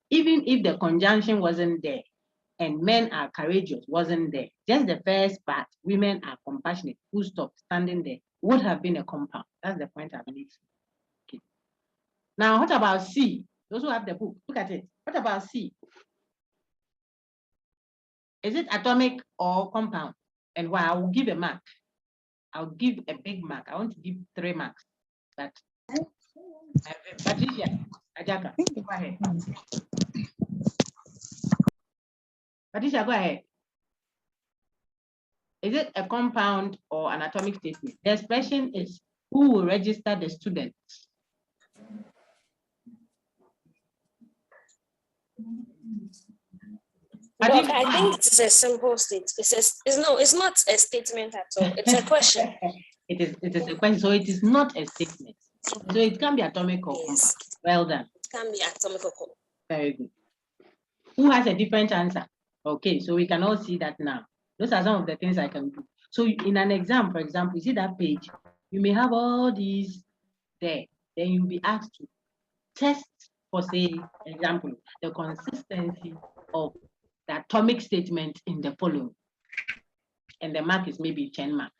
even if the conjunction wasn't there and men are courageous wasn't there, just the first part, women are compassionate, full stop, standing there, would have been a compound. That's the point I believe. Okay. Now, what about C? Those who have the book, look at it. What about C? Is it atomic or compound? And why? I will give a mark. I'll give a big mark. I want to give 3 marks. But Patricia, Ajaka, go ahead. Patricia, go ahead. Is it a compound or an atomic statement? The expression is who will register the students? But I think it's a simple statement. It's not a statement at all. It's a question. It is a question, so it is not a statement. So it can be atomic or compound. Well done. It can be atomic or compound. Very good. Who has a different answer? Okay, so we can all see that now. Those are some of the things I can do. So in an exam, for example, you see that page, you may have all these there. Then you'll be asked to test for, say, example, the consistency of the atomic statement in the following. And the mark is maybe 10 marks.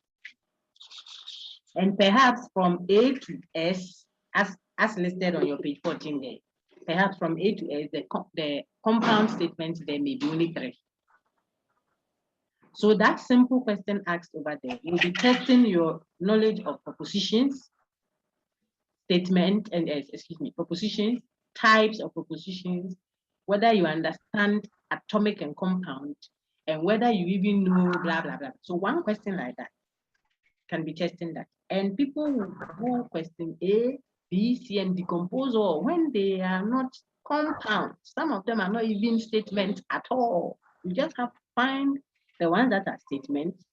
And perhaps from A to S, as listed on your page 14 there, perhaps from A to S, the compound statements there may be only 3. So that simple question asked over there will be testing your knowledge of propositions, propositions, types of propositions, whether you understand atomic and compound, and whether you even know blah, blah, blah. So one question like that can be testing that. And people will go question A, B, C, and decompose all when they are not compound. Some of them are not even statements at all. You just have to find the ones that are statements.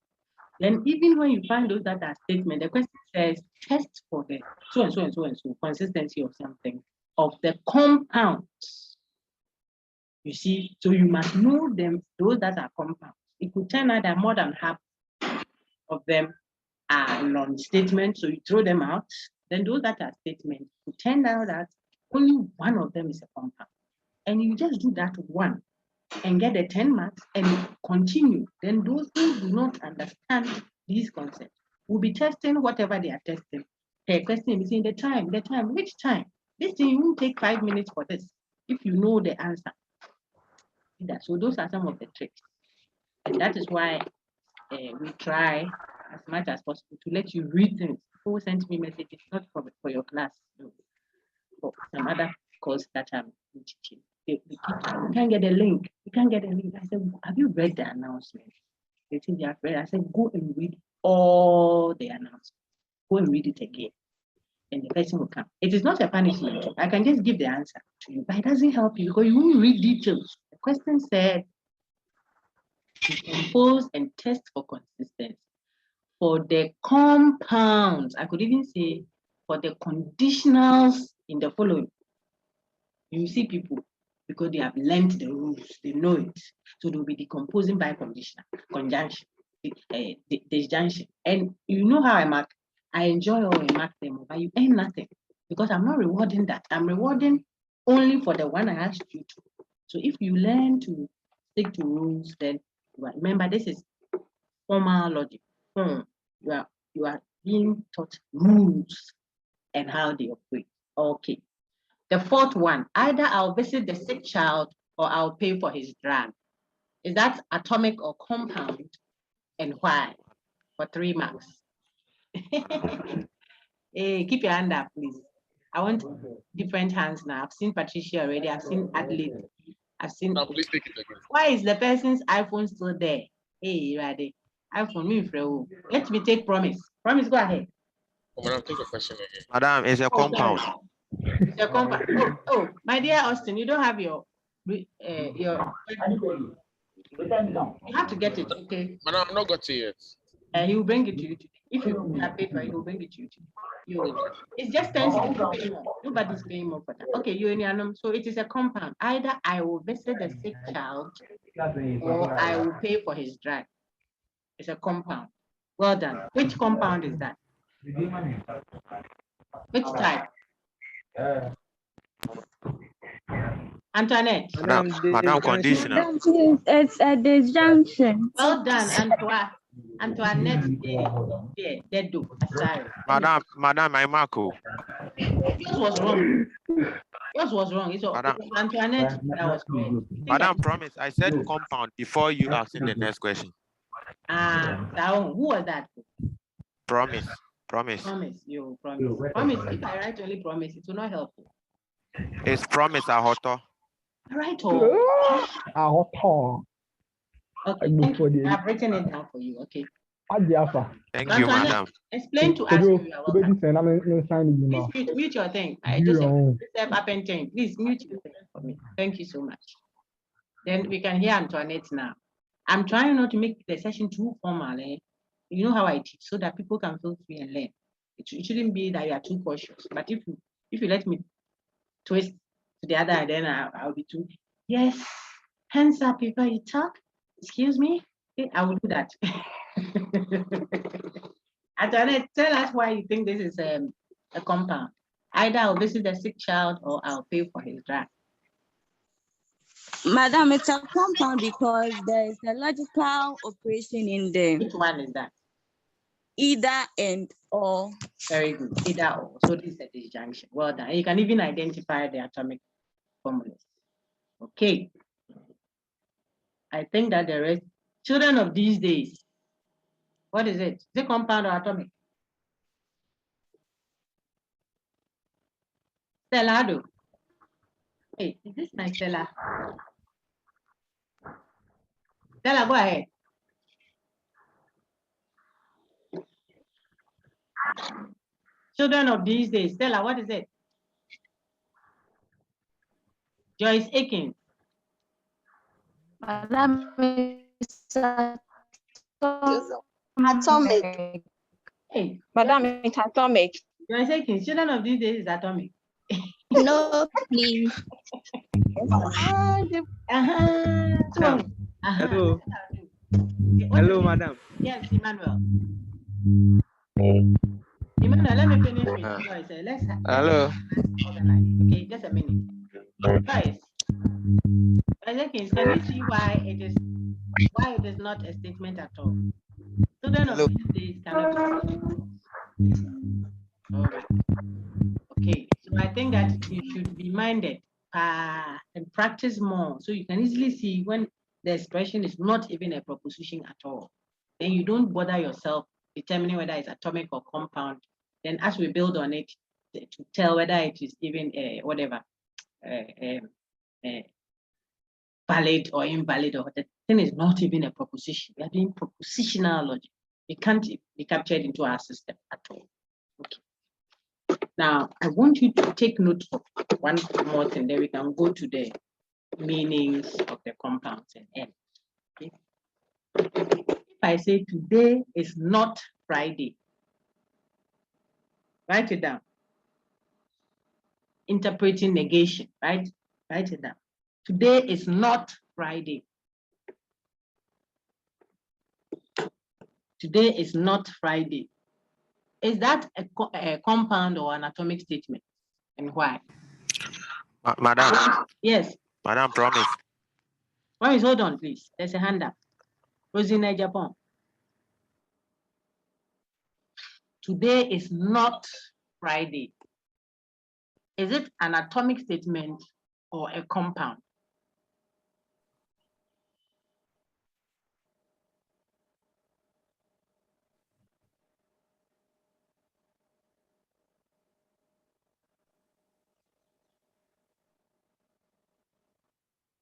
Then even when you find those that are statements, the question says test for the so and so and so and so consistency of something of the compounds. You see, so you must know them, those that are compounds. It could turn out that more than half of them are non-statements, so you throw them out. Then those that are statements, it turn out that only one of them is a compound. And you just do that one and get the 10 marks and continue. Then those who do not understand these concepts will be testing whatever they are testing. The question is in the time, which time? This thing, you won't take 5 minutes for this if you know the answer. So those are some of the tricks. And that is why we try as much as possible to let you read things. People send me messages, not for your class, no, for some other course that I'm teaching. They keep saying, "We can't get a link. We can't get a link." I said, "Have you read the announcement?" They think they have read. I said, "Go and read all the announcements. Go and read it again." And the person will come. It is not a punishment. I can just give the answer to you, but it doesn't help you because you won't read details. The question said, decompose and test for consistency. For the compounds, I could even say for the conditionals in the following. You see people, because they have learned the rules, they know it. So they'll be decomposing by conditional, conjunction, disjunction. And you know how I mark? I enjoy how I mark them, but you earn nothing because I'm not rewarding that. I'm rewarding only for the one I asked you to. So if you learn to stick to rules, then remember this is formal logic. You are being taught rules and how they operate. Okay. The fourth one, either I'll visit the sick child or I'll pay for his drug. Is that atomic or compound? And why? For 3 marks. Hey, keep your hand up, please. I want different hands now. I've seen Patricia already. I've seen Adelaide. I've seen. Now, please take it again. Why is the person's iPhone still there? Hey, ready? iPhone, me. Let me take Promise. Promise, go ahead. Oh, madam, take the question again. Madam, it's a compound. It's a compound. Oh, my dear Austin, you don't have your. You have to get it, okay? Madam, I've not got it yet. He will bring it to you today. If you have paper, he will bring it to you today. It's just 10 cents. Nobody's paying more for that. Okay, so it is a compound. Either I will visit the sick child or I will pay for his drug. It's a compound. Well done. Which compound is that? Which type? Antoinette. Madam, conditional. It's a disjunction. Well done, Antoinette. Dead do. Sorry. Madam, I mark. Yours was wrong. What was wrong? It's Madam, Antoinette that was wrong. Madam, promise. I said compound before you asking the next question. Who was that? Promise. Promise. Promise. You promise. Promise. If I write only promise, it will not help. It's promise, Ahoto. Right. Okay. Thank you. I've written it down for you. Okay. Thank you, madam. Explain to us. Mute your thing. I just step up and change. Please mute your thing for me. Thank you so much. Then we can hear Antoinette now. I'm trying not to make the session too formal. You know how I teach, so that people can feel free and learn. It shouldn't be that you are too cautious. But if you let me twist to the other, then I'll be too. Yes. Hands up before you talk. Excuse me. I will do that. Antoinette, tell us why you think this is a compound. Either I'll visit the sick child or I'll pay for his drug. Madam, it's a compound because there is a logical operation in them. Which one is that? Either and or. Very good. Either or. So this is a disjunction. Well done. You can even identify the atomic formulas. Okay. I think that the rest, children of these days, what is it? Is it compound or atomic? Stella. Hey, is this my Stella? Stella, go ahead. Children of these days, Stella, what is it? Joyce Aiken. Madam, it's atomic. Hey, Madam, it's atomic. Joyce Aiken, children of these days is atomic. No, please. Hello. Hello, madam. Yes, Emmanuel. Emmanuel, let me finish with Joyce. Let's Hello. Okay, just a minute. Joyce, can you see why it is not a statement at all? Children of these days cannot. All right. Okay, so I think that you should be minded and practice more, so you can easily see when the expression is not even a proposition at all. Then you don't bother yourself determining whether it's atomic or compound. Then as we build on it to tell whether it is even valid or invalid, or the thing is not even a proposition. We are doing propositional logic. It can't be captured into our system at all. Okay. Now, I want you to take note of one more thing, then we can go to the meanings of the compounds and ends. Okay. If I say today is not Friday, write it down. Interpreting negation, right? Write it down. Today is not Friday. Today is not Friday. Is that a compound or an atomic statement? And why? Madam. Yes. Madam, promise. Promise, hold on, please. There's a hand up. Rosina Japan. Today is not Friday. Is it an atomic statement or a compound?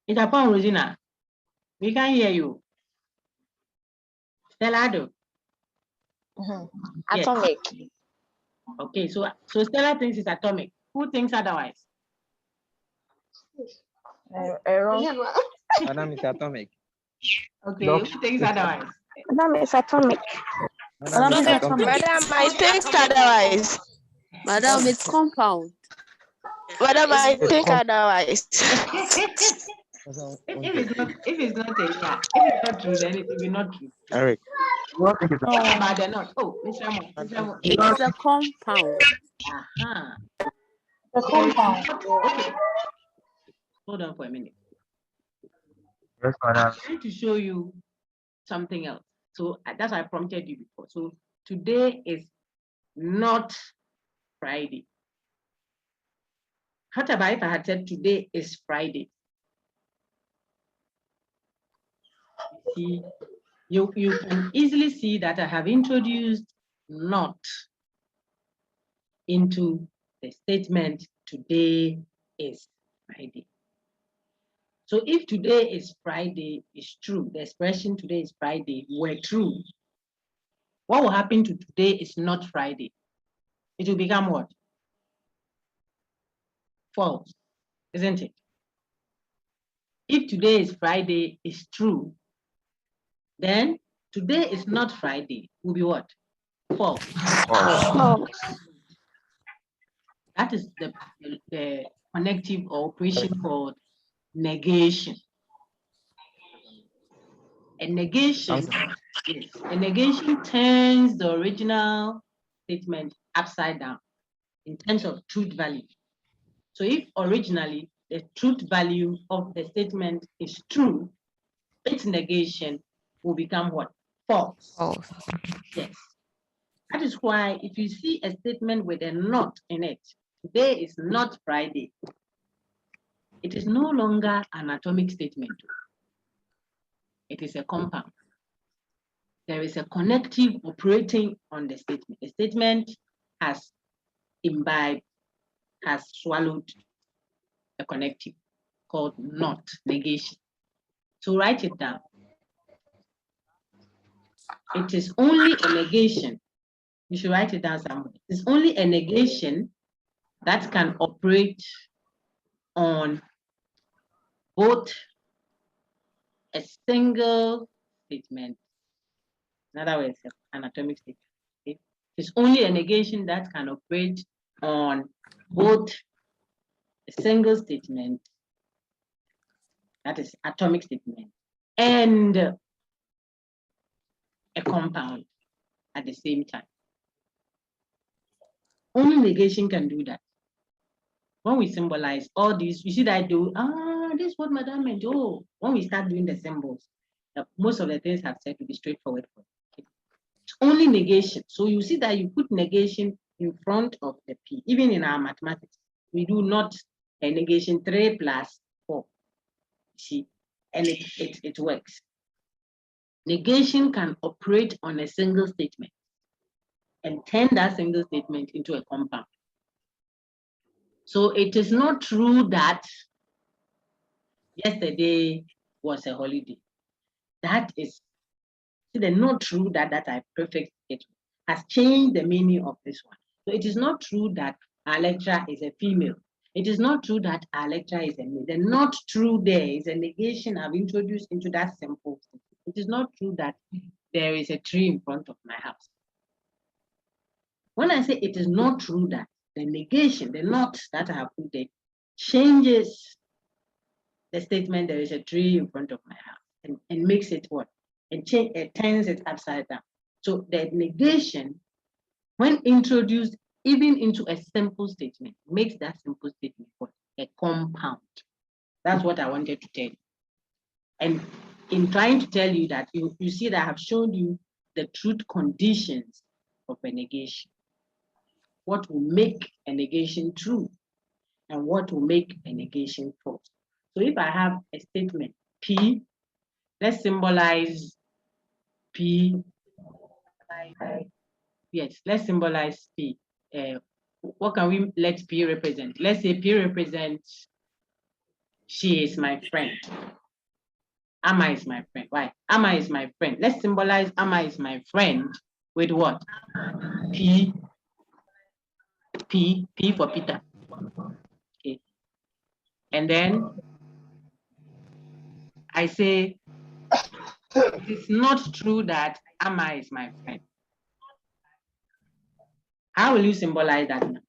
It's upon Rosina. We can hear you. Stella. Atomic. Yes. Okay, so Stella thinks it's atomic. Who thinks otherwise? Wrong. Madam, it's atomic. Okay, who thinks otherwise? Madam, it's atomic. Madam, it's atomic. Madam, I think otherwise. Madam, it's compound. Madam, I think otherwise. If it's not true, then it will be not true. Eric. But they're not. Oh, Mr. Mo. It's a compound. The compound. Okay. Hold on for a minute. Yes, I'm madam. trying to show you something else. So that's why I prompted you before. So today is not Friday. What about if I had said today is Friday? See, you can easily see that I have introduced not into the statement today is Friday. So if today is Friday is true, the expression today is Friday were true, what will happen to today is not Friday? It will become what? False, isn't it? If today is Friday is true, then today is not Friday will be what? False. That is the connective or operation called negation. A negation, yes, a negation turns the original statement upside down in terms of truth value. So if originally the truth value of the statement is true, its negation will become what? False. False. Yes. That is why if you see a statement with a not in it, today is not Friday, it is no longer an atomic statement. It is a compound. There is a connective operating on the statement. The statement has imbibed, has swallowed a connective called not, negation. So write it down. It is only a negation. You should write it down somewhere. It's only a negation that can operate on both a single statement, in other words, an atomic statement. Okay? It's only a negation that can operate on both a single statement, that is atomic statement, and a compound at the same time. Only negation can do that. When we symbolize all these, you see that I do, this is what Madame meant. Oh, when we start doing the symbols, most of the things I've said will be straightforward for you. Okay? It's only negation. So you see that you put negation in front of the P. Even in our mathematics, we do not a negation 3 plus 4. See, and it works. Negation can operate on a single statement and turn that single statement into a compound. So it is not true that yesterday was a holiday. That is not true that I prefix it has changed the meaning of this one. So it is not true that our lecturer is a female. It is not true that our lecturer is a male. The not true there is a negation I've introduced into that simple statement. It is not true that there is a tree in front of my house. When I say it is not true that, the negation, the not that I have put there, changes the statement there is a tree in front of my house and makes it what? It turns it upside down. So the negation, when introduced even into a simple statement, makes that simple statement what? A compound. That's what I wanted to tell you. And in trying to tell you that, you see that I have shown you the truth conditions of a negation. What will make a negation true and what will make a negation false. So if I have a statement P, let's symbolize P. Yes, let's symbolize P. What can we let P represent? Let's say P represents she is my friend. Amma is my friend. Why? Amma is my friend. Let's symbolize Amma is my friend with what? P for Peter. Okay. And then I say, it's not true that Amma is my friend. How will you symbolize that now?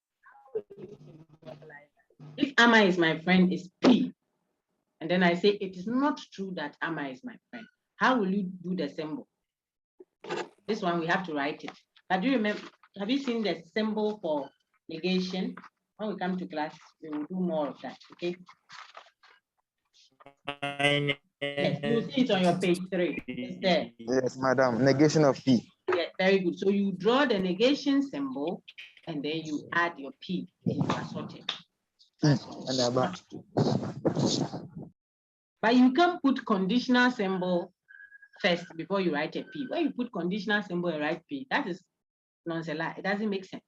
If Amma is my friend is P, and then I say it is not true that Amma is my friend. How will you do the symbol? This one we have to write it. But do you remember, have you seen the symbol for negation? When we come to class, we will do more of that, okay? Yes, you see it on your page 3. It's there. Yes, madam. Negation of P. Yeah, very good. So you draw the negation symbol and then you add your P and you assort it. And about But you can put conditional symbol first before you write a P. When you put conditional symbol and write P, that is nonchalant. It doesn't make sense.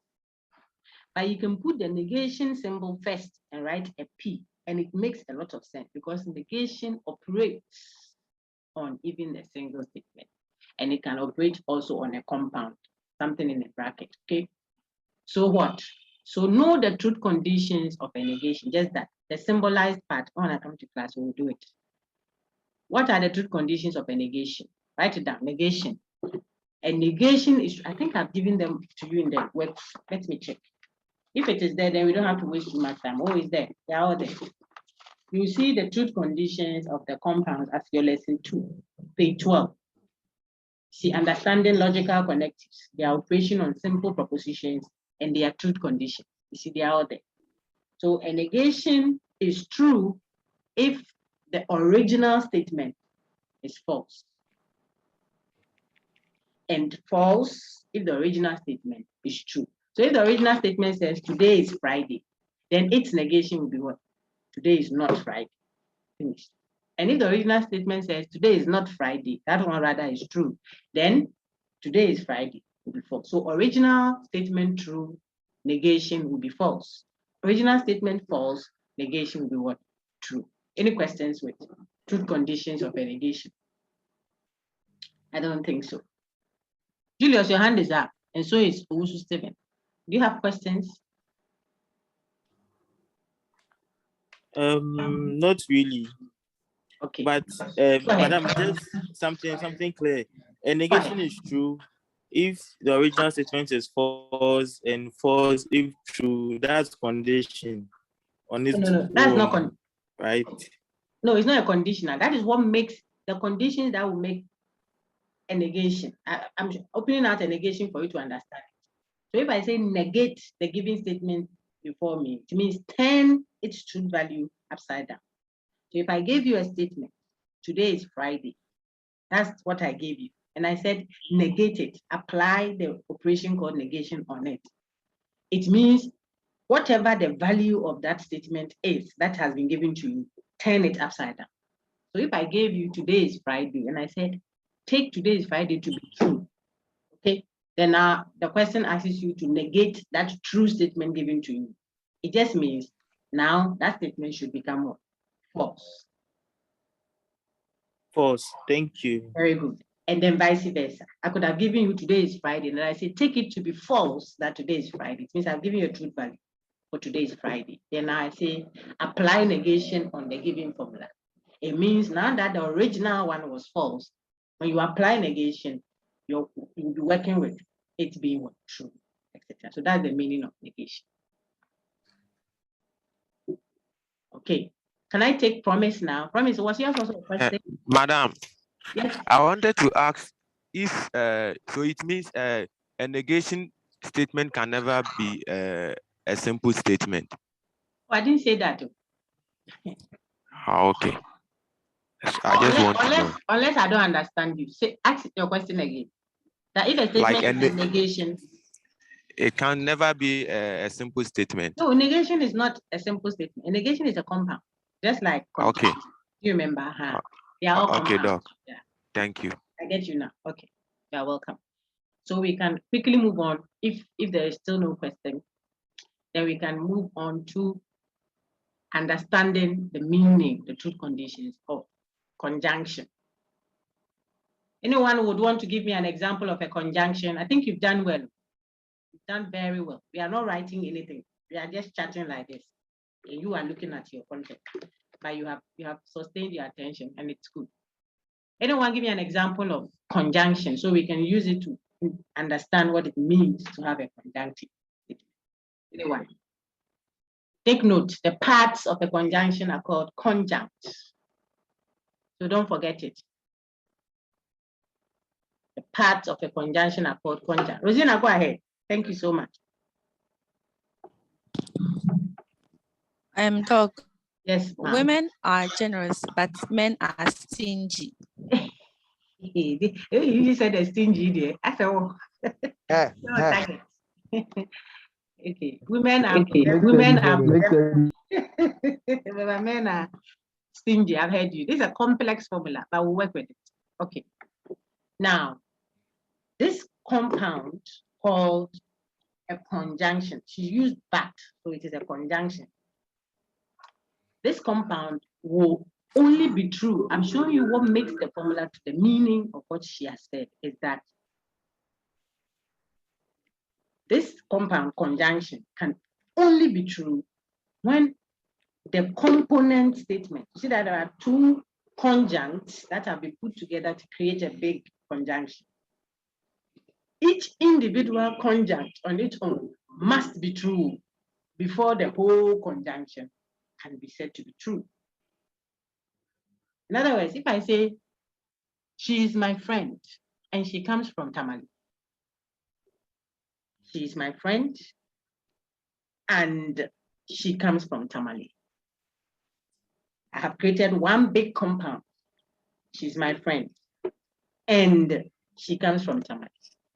But you can put the negation symbol first and write a P, and it makes a lot of sense because negation operates on even a single statement, and it can operate also on a compound, something in a bracket. Okay. So what? So know the truth conditions of a negation, just that. The symbolized part, when I come to class, we'll do it. What are the truth conditions of a negation? Write it down, negation. A negation is, I think I've given them to you in the work. Let me check. If it is there, then we don't have to waste too much time. Oh, it's there. They're all there. You see the truth conditions of the compounds as your lesson 2, page 12. See, understanding logical connectives, their operation on simple propositions, and their truth conditions. You see, they are all there. So a negation is true if the original statement is false, and false if the original statement is true. So if the original statement says today is Friday, then its negation will be what? Today is not Friday. Finished. And if the original statement says today is not Friday, that one rather is true, then today is Friday will be false. So original statement true, negation will be false. Original statement false, negation will be what? True. Any questions with truth conditions of a negation? I don't think so. Julius, your hand is up, and so is Owusu Stephen. Do you have questions? Not really. Okay. But madam, just something clear. A negation is true if the original statement is false, and false if true. That's condition on its No, that's not own, right? No, it's not a conditional. That is what makes the conditions that will make a negation. I'm opening out a negation for you to understand. So if I say negate the given statement before me, it means turn its truth value upside down. So if I gave you a statement, today is Friday, that's what I gave you. And I said, negate it, apply the operation called negation on it. It means whatever the value of that statement is that has been given to you, turn it upside down. So if I gave you today is Friday and I said, take today is Friday to be true, okay? Then now the question asks you to negate that true statement given to you. It just means now that statement should become what? False. False. Thank you. Very good. And then vice versa. I could have given you today is Friday, and I say take it to be false that today is Friday. It means I've given you a truth value for today is Friday. Then I say apply negation on the given formula. It means now that the original one was false, when you apply negation, you'll be working with it being what? True, etc. So that's the meaning of negation. Okay. Can I take Promise now? Promise, was yours also a question? Madam, Yes. I wanted to ask if so it means a negation statement can never be a simple statement. Oh, I didn't say that. Okay. I just want to know. Unless I don't understand you. Say, ask your question again. That if a statement is a negation, it can never be a simple statement. No, negation is not a simple statement. A negation is a compound, just like Okay. You remember? They are all Okay, compounds. Doc. Yeah. Thank you. I get you now. Okay, you're welcome. So we can quickly move on. If there is still no question, then we can move on to understanding the meaning, the truth conditions of conjunction. Anyone would want to give me an example of a conjunction? I think you've done well. You've done very well. We are not writing anything. We are just chatting like this. And you are looking at your content, but you have sustained your attention, and it's good. Anyone give me an example of conjunction so we can use it to understand what it means to have a conjunctive? Anyone? Take note, the parts of a conjunction are called conjuncts. So don't forget it. The parts of a conjunction are called conjuncts. Rosina, go ahead. Thank you so much. Doc. Yes, women are generous, but men are stingy. You said a stingy there. I said, oh. Okay, women are men are stingy. I've heard you. This is a complex formula, but we'll work with it. Okay. Now, this compound called a conjunction. She used but, so it is a conjunction. This compound will only be true. I'm showing you what makes the formula to the meaning of what she has said is that this compound conjunction can only be true when the component statement, you see that there are two conjuncts that have been put together to create a big conjunction. Each individual conjunct on its own must be true before the whole conjunction can be said to be true. In other words, if I say, she is my friend and she comes from Tamale, she is my friend and she comes from Tamale. I have created one big compound. She's my friend and she comes from Tamale.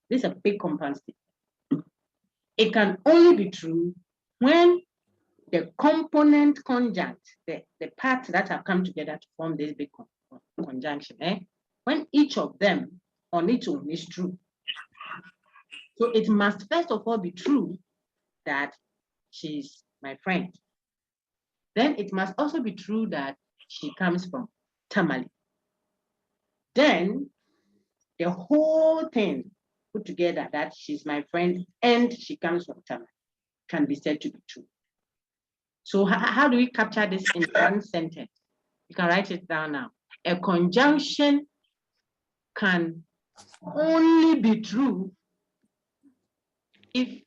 This is a big compound statement. It can only be true when the component conjunct, the parts that have come together to form this big conjunction, when each of them on its own is true. So it must first of all be true that she's my friend. Then it must also be true that she comes from Tamale. Then the whole thing put together that she's my friend and she comes from Tamale can be said to be true. So how do we capture this in one sentence? You can write it down now. A conjunction can only be true if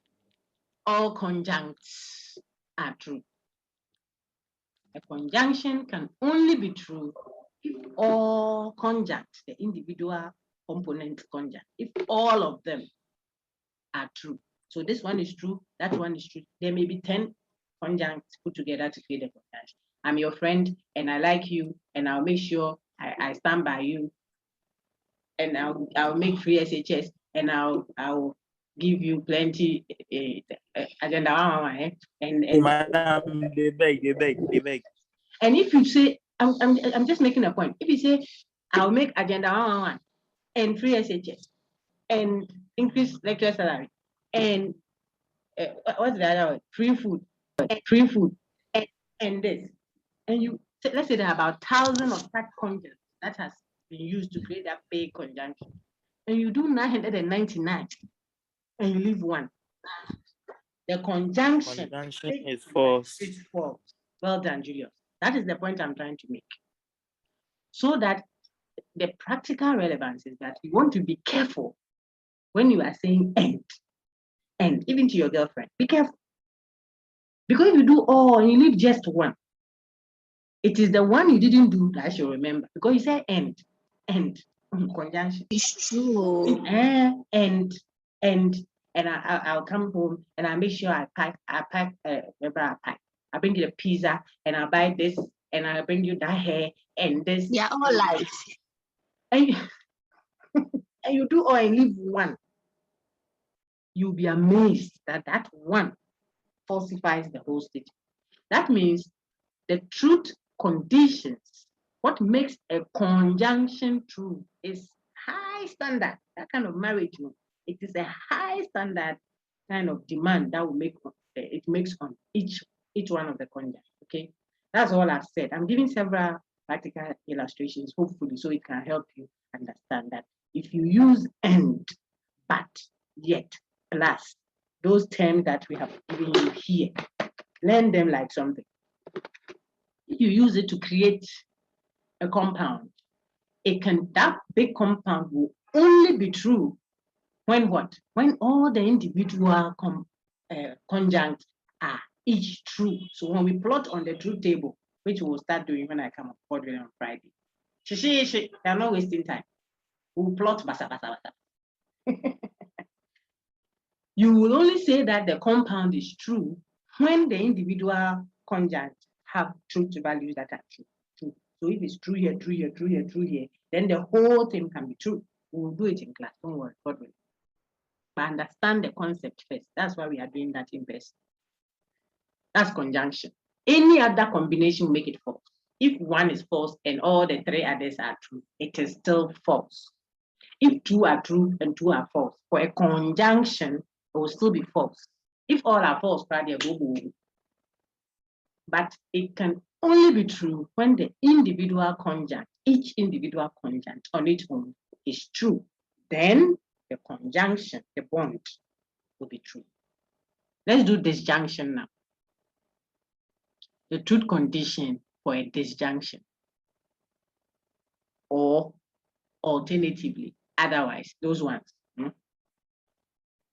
all conjuncts are true. A conjunction can only be true if all conjuncts, the individual component conjunct, if all of them are true. So this one is true, that one is true. There may be 10 conjuncts put together to create a conjunction. I'm your friend and I like you and I'll make sure I stand by you and I'll make free SHS and I'll give you plenty agenda and Madam, they beg. And if you say, I'm just making a point. If you say, I'll make agenda 111 and free SHS and increase lecturer salary and what's the other one? Free food, and this. And you, let's say there are about 1,000 of such conjuncts that has been used to create that big conjunction. And you do 999 and you leave one. The conjunction is false. It's false. Well done, Julius. That is the point I'm trying to make. So that the practical relevance is that you want to be careful when you are saying and even to your girlfriend. Be careful. Because if you do all and you leave just one, it is the one you didn't do that you'll remember. Because you say and conjunction. It's true. And I'll come home and I make sure I pack whatever I pack. I bring you the pizza and I'll buy this and I'll bring you that hair and this. Yeah, all life. And you do all and leave one. You'll be amazed that that one falsifies the whole statement. That means the truth conditions, what makes a conjunction true is high standard. That kind of marriage, it is a high standard kind of demand that will make it makes on each one of the conjuncts. Okay, that's all I've said. I'm giving several practical illustrations, hopefully, so it can help you understand that if you use and, but, yet, plus, those terms that we have given you here, learn them like something. If you use it to create a compound, that big compound will only be true when what? When all the individual conjuncts are each true. So when we plot on the truth table, which we'll start doing when I come up on Friday, they are not wasting time. We'll plot basa. You will only say that the compound is true when the individual conjuncts have truth values that are true. So if it's true here, then the whole thing can be true. We will do it in class. Don't worry, God will. But understand the concept first. That's why we are doing that in verse. That's conjunction. Any other combination will make it false. If one is false and all the three others are true, it is still false. If two are true and two are false, for a conjunction, it will still be false. If all are false, probably but it can only be true when the individual conjunct, each individual conjunct on its own is true. Then the conjunction, the bond, will be true. Let's do disjunction now. The truth condition for a disjunction. Or alternatively, otherwise, those ones.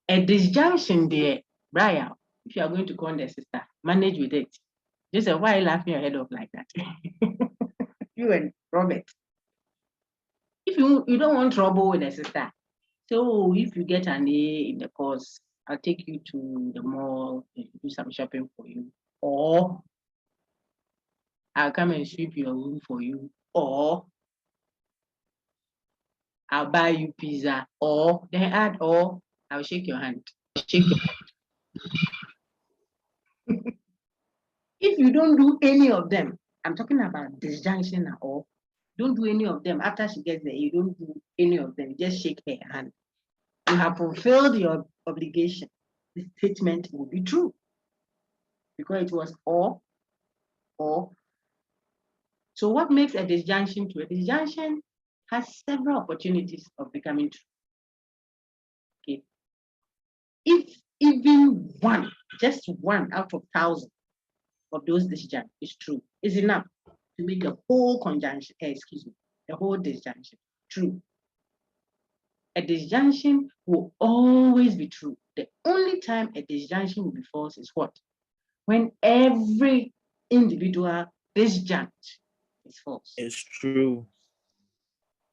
A disjunction there, Brian, if you are going to call the sister, manage with it. Just say, why are you laughing your head off like that? You and Robert. If you don't want trouble with the sister, so if you get an A in the course, I'll take you to the mall and do some shopping for you. Or I'll come and sweep your room for you. Or I'll buy you pizza. Or then add or I'll shake your hand. Shake your hand. If you don't do any of them, I'm talking about disjunction at all. Don't do any of them. After she gets there, you don't do any of them. Just shake her hand. You have fulfilled your obligation. The statement will be true because it was or. So what makes a disjunction true? A disjunction has several opportunities of becoming true. Okay. If even one, just one out of 1,000 of those disjunctions is true, is enough to make the whole conjunction, the whole disjunction true. A disjunction will always be true. The only time a disjunction will be false is what? When every individual disjunct is false. It's true.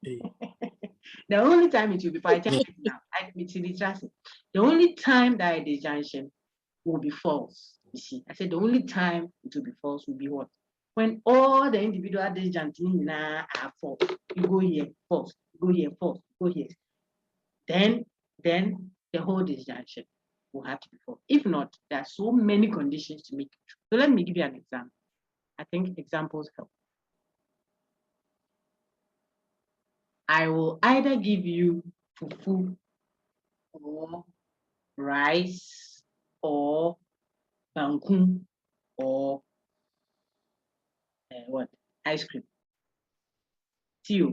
The only time it will be false, the only time that a disjunction will be false, you see, I said the only time it will be false will be what? When all the individual disjuncts are false. You go here, false, go here, false, go here. Then the whole disjunction will have to be false. If not, there are so many conditions to make it true. So let me give you an example. I think examples help. I will either give you fufu or rice or banku or what? Ice cream. See,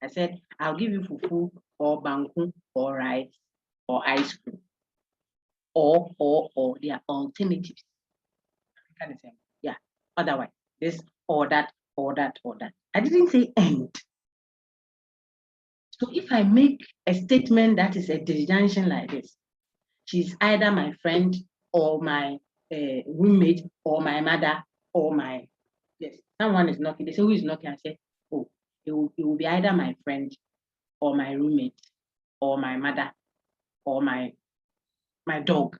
I said I'll give you fufu or banku or rice or ice cream. Or they are alternatives. Yeah. Otherwise, this or that or that or that. I didn't say end. So if I make a statement that is a disjunction like this, she's either my friend or my roommate or my mother or my, yes, someone is knocking. They say, who is knocking? I say, oh, it will be either my friend or my roommate or my mother or my dog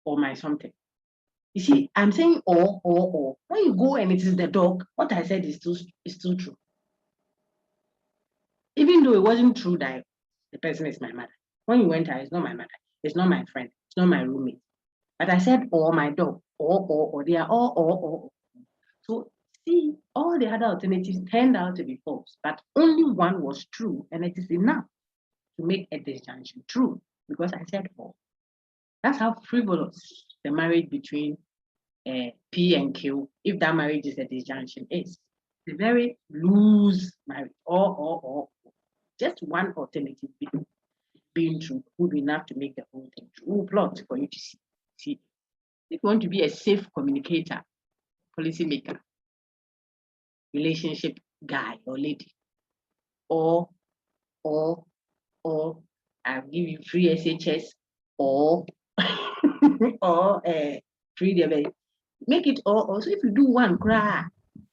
or my something. You see, I'm saying or. When you go and it is the dog, what I said is still true. Even though it wasn't true that the person is my mother. When you went out, it's not my mother, it's not my friend, it's not my roommate. But I said or my dog, or they are all or. So see, all the other alternatives turned out to be false, but only one was true, and it is enough to make a disjunction true because I said or. That's how frivolous the marriage between P and Q, if that marriage is a disjunction, is. It's a very loose marriage, or. Just one alternative being true would be enough to make the whole thing true. We'll plot for you to see. See, if you want to be a safe communicator, policymaker, relationship guy or lady, or I'll give you free SHS or or free debate. Make it or. So if you do one cry,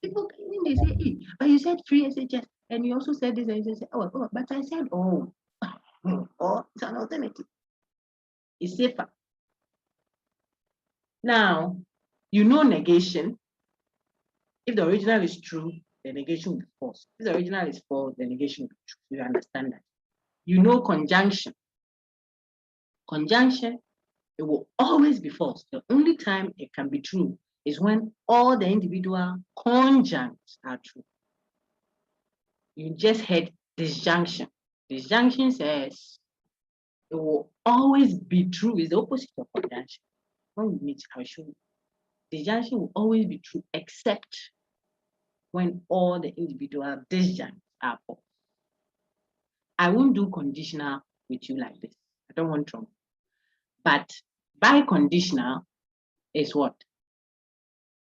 people when they say, hey, but you said free SHS and you also said this and you say, oh, but I said oh. Or it's an alternative. It's safer. Now, you know negation. If the original is true, the negation will be false. If the original is false, the negation will be true. You understand that. You know conjunction. Conjunction, it will always be false. The only time it can be true is when all the individual conjuncts are true. You just had disjunction. Disjunction says it will always be true. It's the opposite of conjunction. When we meet, I'll show you. Disjunction will always be true except when all the individual disjuncts are false. I won't do conditional with you like this. I don't want trouble. But biconditional is what?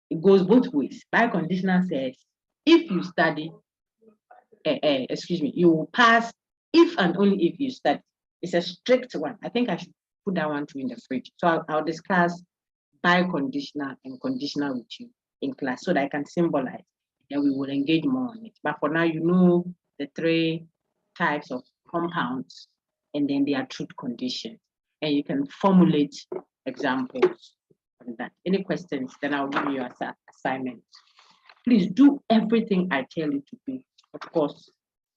It goes both ways. Biconditional says if you study, you will pass if and only if you study. It's a strict one. I think I should put that one too in the fridge. So I'll discuss biconditional and conditional with you in class so that I can symbolize and we will engage more on it. But for now, you know the three types of compounds and then their truth conditions. And you can formulate examples on that. Any questions, then I'll give you an assignment. Please do everything I tell you to be, of course,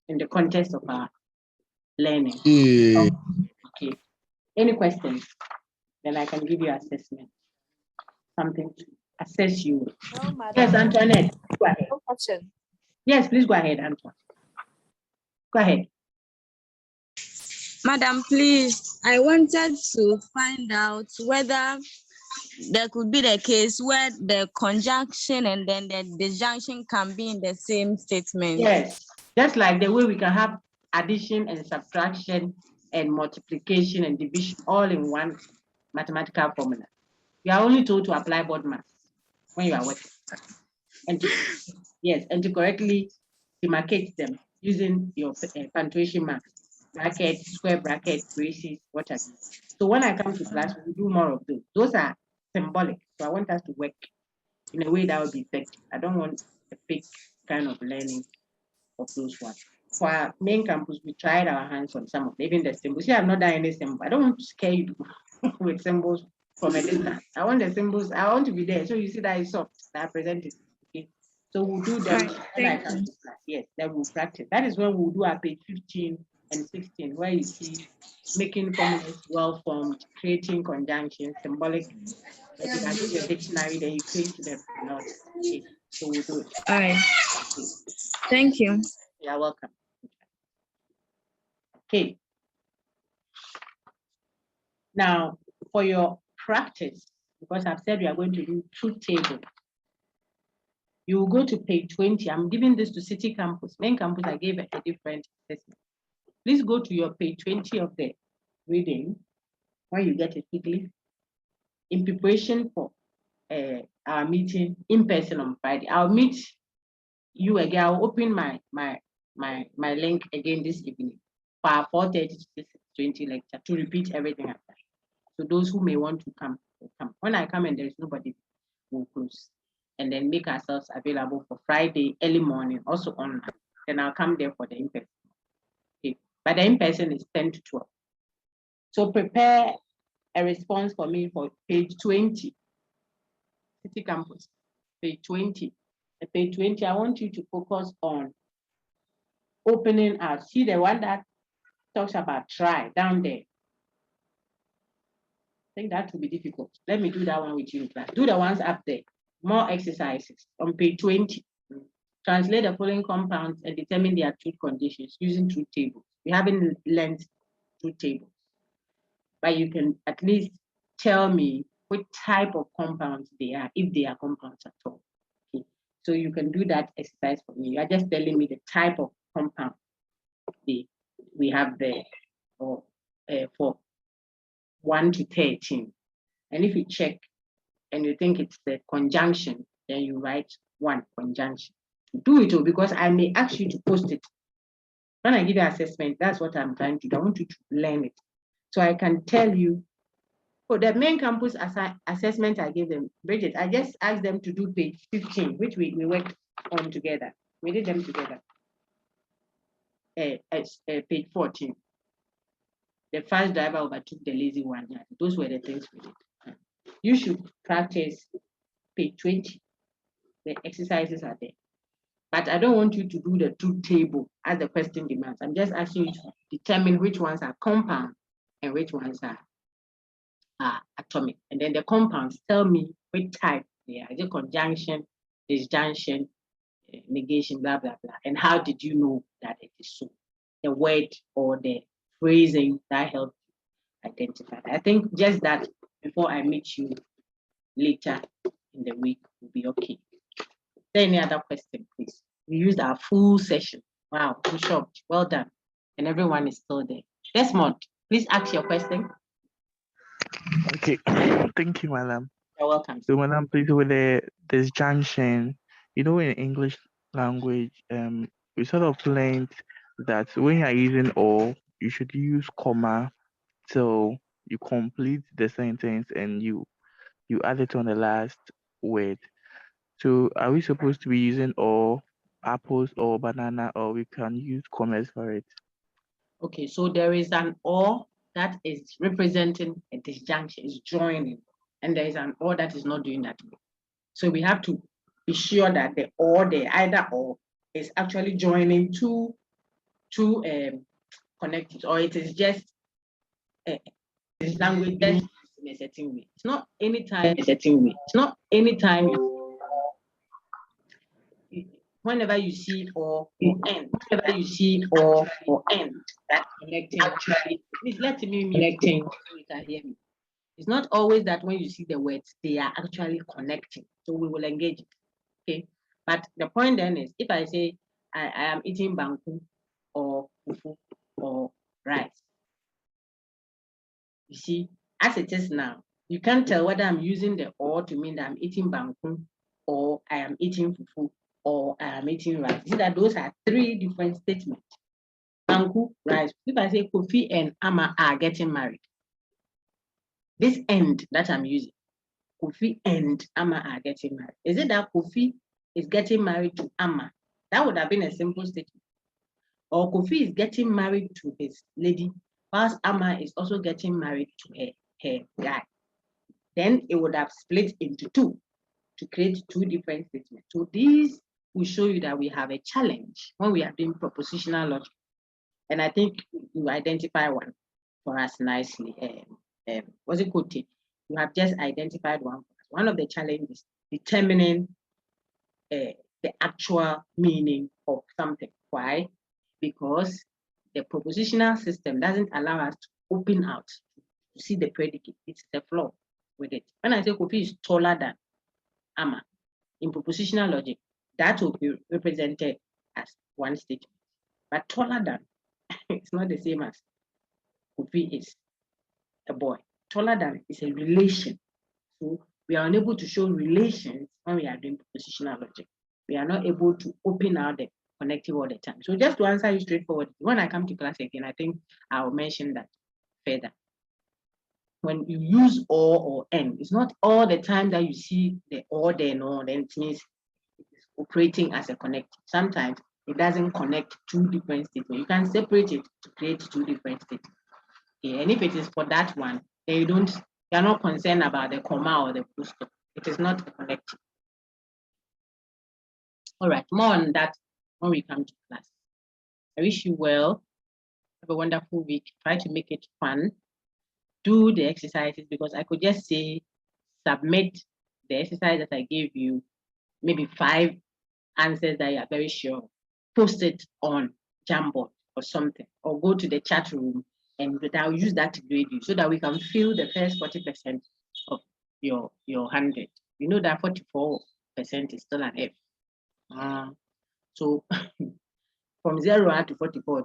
in the context of our learning. Yeah. Okay. Any questions? Then I can give you assessment. Something to assess you. No, madam. Yes, Antoinette, go ahead. No question. Yes, please go ahead, Antoine. Go ahead. Madam, please, I wanted to find out whether there could be the case where the conjunction and then the disjunction can be in the same statement. Yes, just like the way we can have addition and subtraction and multiplication and division all in one mathematical formula. You are only told to apply board math when you are working. And to correctly demarcate them using your punctuation marks, bracket, square bracket, braces, what have you. So when I come to class, we'll do more of those. Those are symbolic. So I want us to work in a way that will be effective. I don't want a big kind of learning of those ones. For our main campus, we tried our hands on some of them, even the symbols. Yeah, I've not done any symbol. I don't want to scare you with symbols from a distance. I want the symbols, I want to be there. So you see that it's soft, that I presented. Okay. So we'll do them when I come to class. Yes, then we'll practice. That is when we'll do our page 15 and 16, where you see making formulas well formed, creating conjunctions, symbolic. Like you can do your dictionary, then you create them. Okay. So we'll do it. All right. Okay. Thank you. You're welcome. Okay. Now, for your practice, because I've said we are going to do truth table, you will go to page 20. I'm giving this to City Campus. Main campus, I gave a different assessment. Please go to your page 20 of the reading when you get it quickly. In preparation for our meeting in person on Friday, I'll meet you again. I'll open my link again this evening for our 4:30 to 6:20 lecture to repeat everything I've done. So those who may want to come, will come. When I come and there is nobody, we'll close. And then make ourselves available for Friday early morning, also online. Then I'll come there for the in-person. Okay. But the in-person is 10 to 12. So prepare a response for me for page 20, City Campus, page 20. At page 20, I want you to focus on opening out. See the one that talks about try down there. I think that will be difficult. Let me do that one with you in class. Do the ones up there. More exercises on page 20. Translate the following compounds and determine their truth conditions using truth tables. We haven't learned truth tables, but you can at least tell me what type of compounds they are, if they are compounds at all. Okay. So you can do that exercise for me. You are just telling me the type of compound we have there, or for 1 to 13. And if you check and you think it's the conjunction, then you write 1 conjunction. Do it all, because I may ask you to post it. When I give you assessment, that's what I'm trying to do. I want you to learn it. So I can tell you, for the main campus assessment I gave them, Bridget, I just asked them to do page 15, which we worked on together. We did them together. Page 14. The fast driver overtook the lazy one. Yeah, those were the things we did. You should practice page 20. The exercises are there. But I don't want you to do the truth table as the question demands. I'm just asking you to determine which ones are compound and which ones are are atomic. And then the compounds tell me which type they are. Is it conjunction, disjunction, negation, blah, blah, blah. And how did you know that it is so? The word or the phrasing that helped you identify that. I think just that before I meet you later in the week will be okay. Is there any other question, please? We used our full session. Wow, good job. Well done. And everyone is still there. Desmond, please ask your question. Okay, thank you, madam. You're welcome. So, madam, please, with the disjunction, in English language, we sort of learned that when you are using or, you should use comma till you complete the sentence and you add it on the last word. So, are we supposed to be using or apples or banana, or we can use commas for it? Okay, so there is an or that is representing a disjunction, is joining, and there is an or that is not doing that. So we have to be sure that the or, the either or, is actually joining two connectives, or it is just this language just in a certain way. It's not anytime a certain way. It's not anytime. Whenever you see or end, whenever you see or end, that's connecting. Please let me connecting so you can hear me. It's not always that when you see the words, they are actually connecting. So we will engage it. Okay. But the point then is, if I say I am eating banku or fufu or rice, you see, as it is now, you can't tell whether I'm using the or to mean that I'm eating banku or I am eating fufu or I am eating rice. See that those are three different statements. Banku, rice. If I say Kofi and Ama are getting married, this end that I'm using, Kofi and Ama are getting married. Is it that Kofi is getting married to Ama? That would have been a simple statement. Or Kofi is getting married to his lady, whilst Ama is also getting married to her guy. Then it would have split into two to create two different statements. So these will show you that we have a challenge when we are doing propositional logic. And I think you identify one for us nicely. What's it called? You have just identified one. One of the challenges determining the actual meaning of something. Why? Because the propositional system doesn't allow us to open out to see the predicate. It's the flaw with it. When I say Kofi is taller than Ama, in propositional logic, that will be represented as one statement. But taller than, it's not the same as Kofi is a boy. Taller than is a relation. So we are unable to show relations when we are doing propositional logic. We are not able to open out the connective all the time. So just to answer you straightforward, when I come to class again, I think I'll mention that further. When you use or and, it's not all the time that you see the or then it means it's operating as a connective. Sometimes it doesn't connect two different statements. You can separate it to create two different statements. Okay, and if it is for that one, then you're not concerned about the comma or the full stop. It is not a connective. All right, more on that when we come to class. I wish you well. Have a wonderful week. Try to make it fun. Do the exercises, because I could just say submit the exercise that I gave you, maybe 5 answers that you are very sure. Post it on Jamboard or something, or go to the chat room and I'll use that to grade you so that we can fill the first 40% of your 100. You know that 44% is still an F. So from 0 to 44,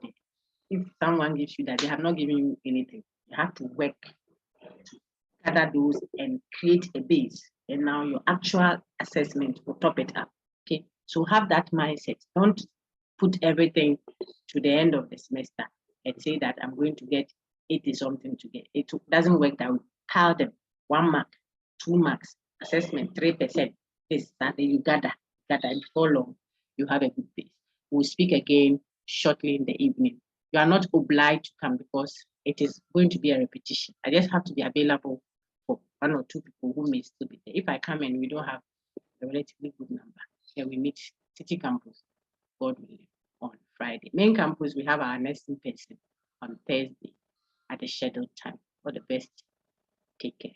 if someone gives you that, they have not given you anything. You have to work to gather those and create a base. And now your actual assessment will top it up. Okay, so have that mindset. Don't put everything to the end of the semester and say that I'm going to get 80 something to get. It doesn't work that way. Pile them 1 mark, 2 marks, assessment 3%. This, that, then you gather, and before long, you have a good base. We'll speak again shortly in the evening. You are not obliged to come because it is going to be a repetition. I just have to be available for 1 or 2 people who may still be there. If I come and we don't have a relatively good number, then we meet City Campus, God willing, on Friday. Main campus, we have our next in person on Thursday at the scheduled time. For the best. Take care.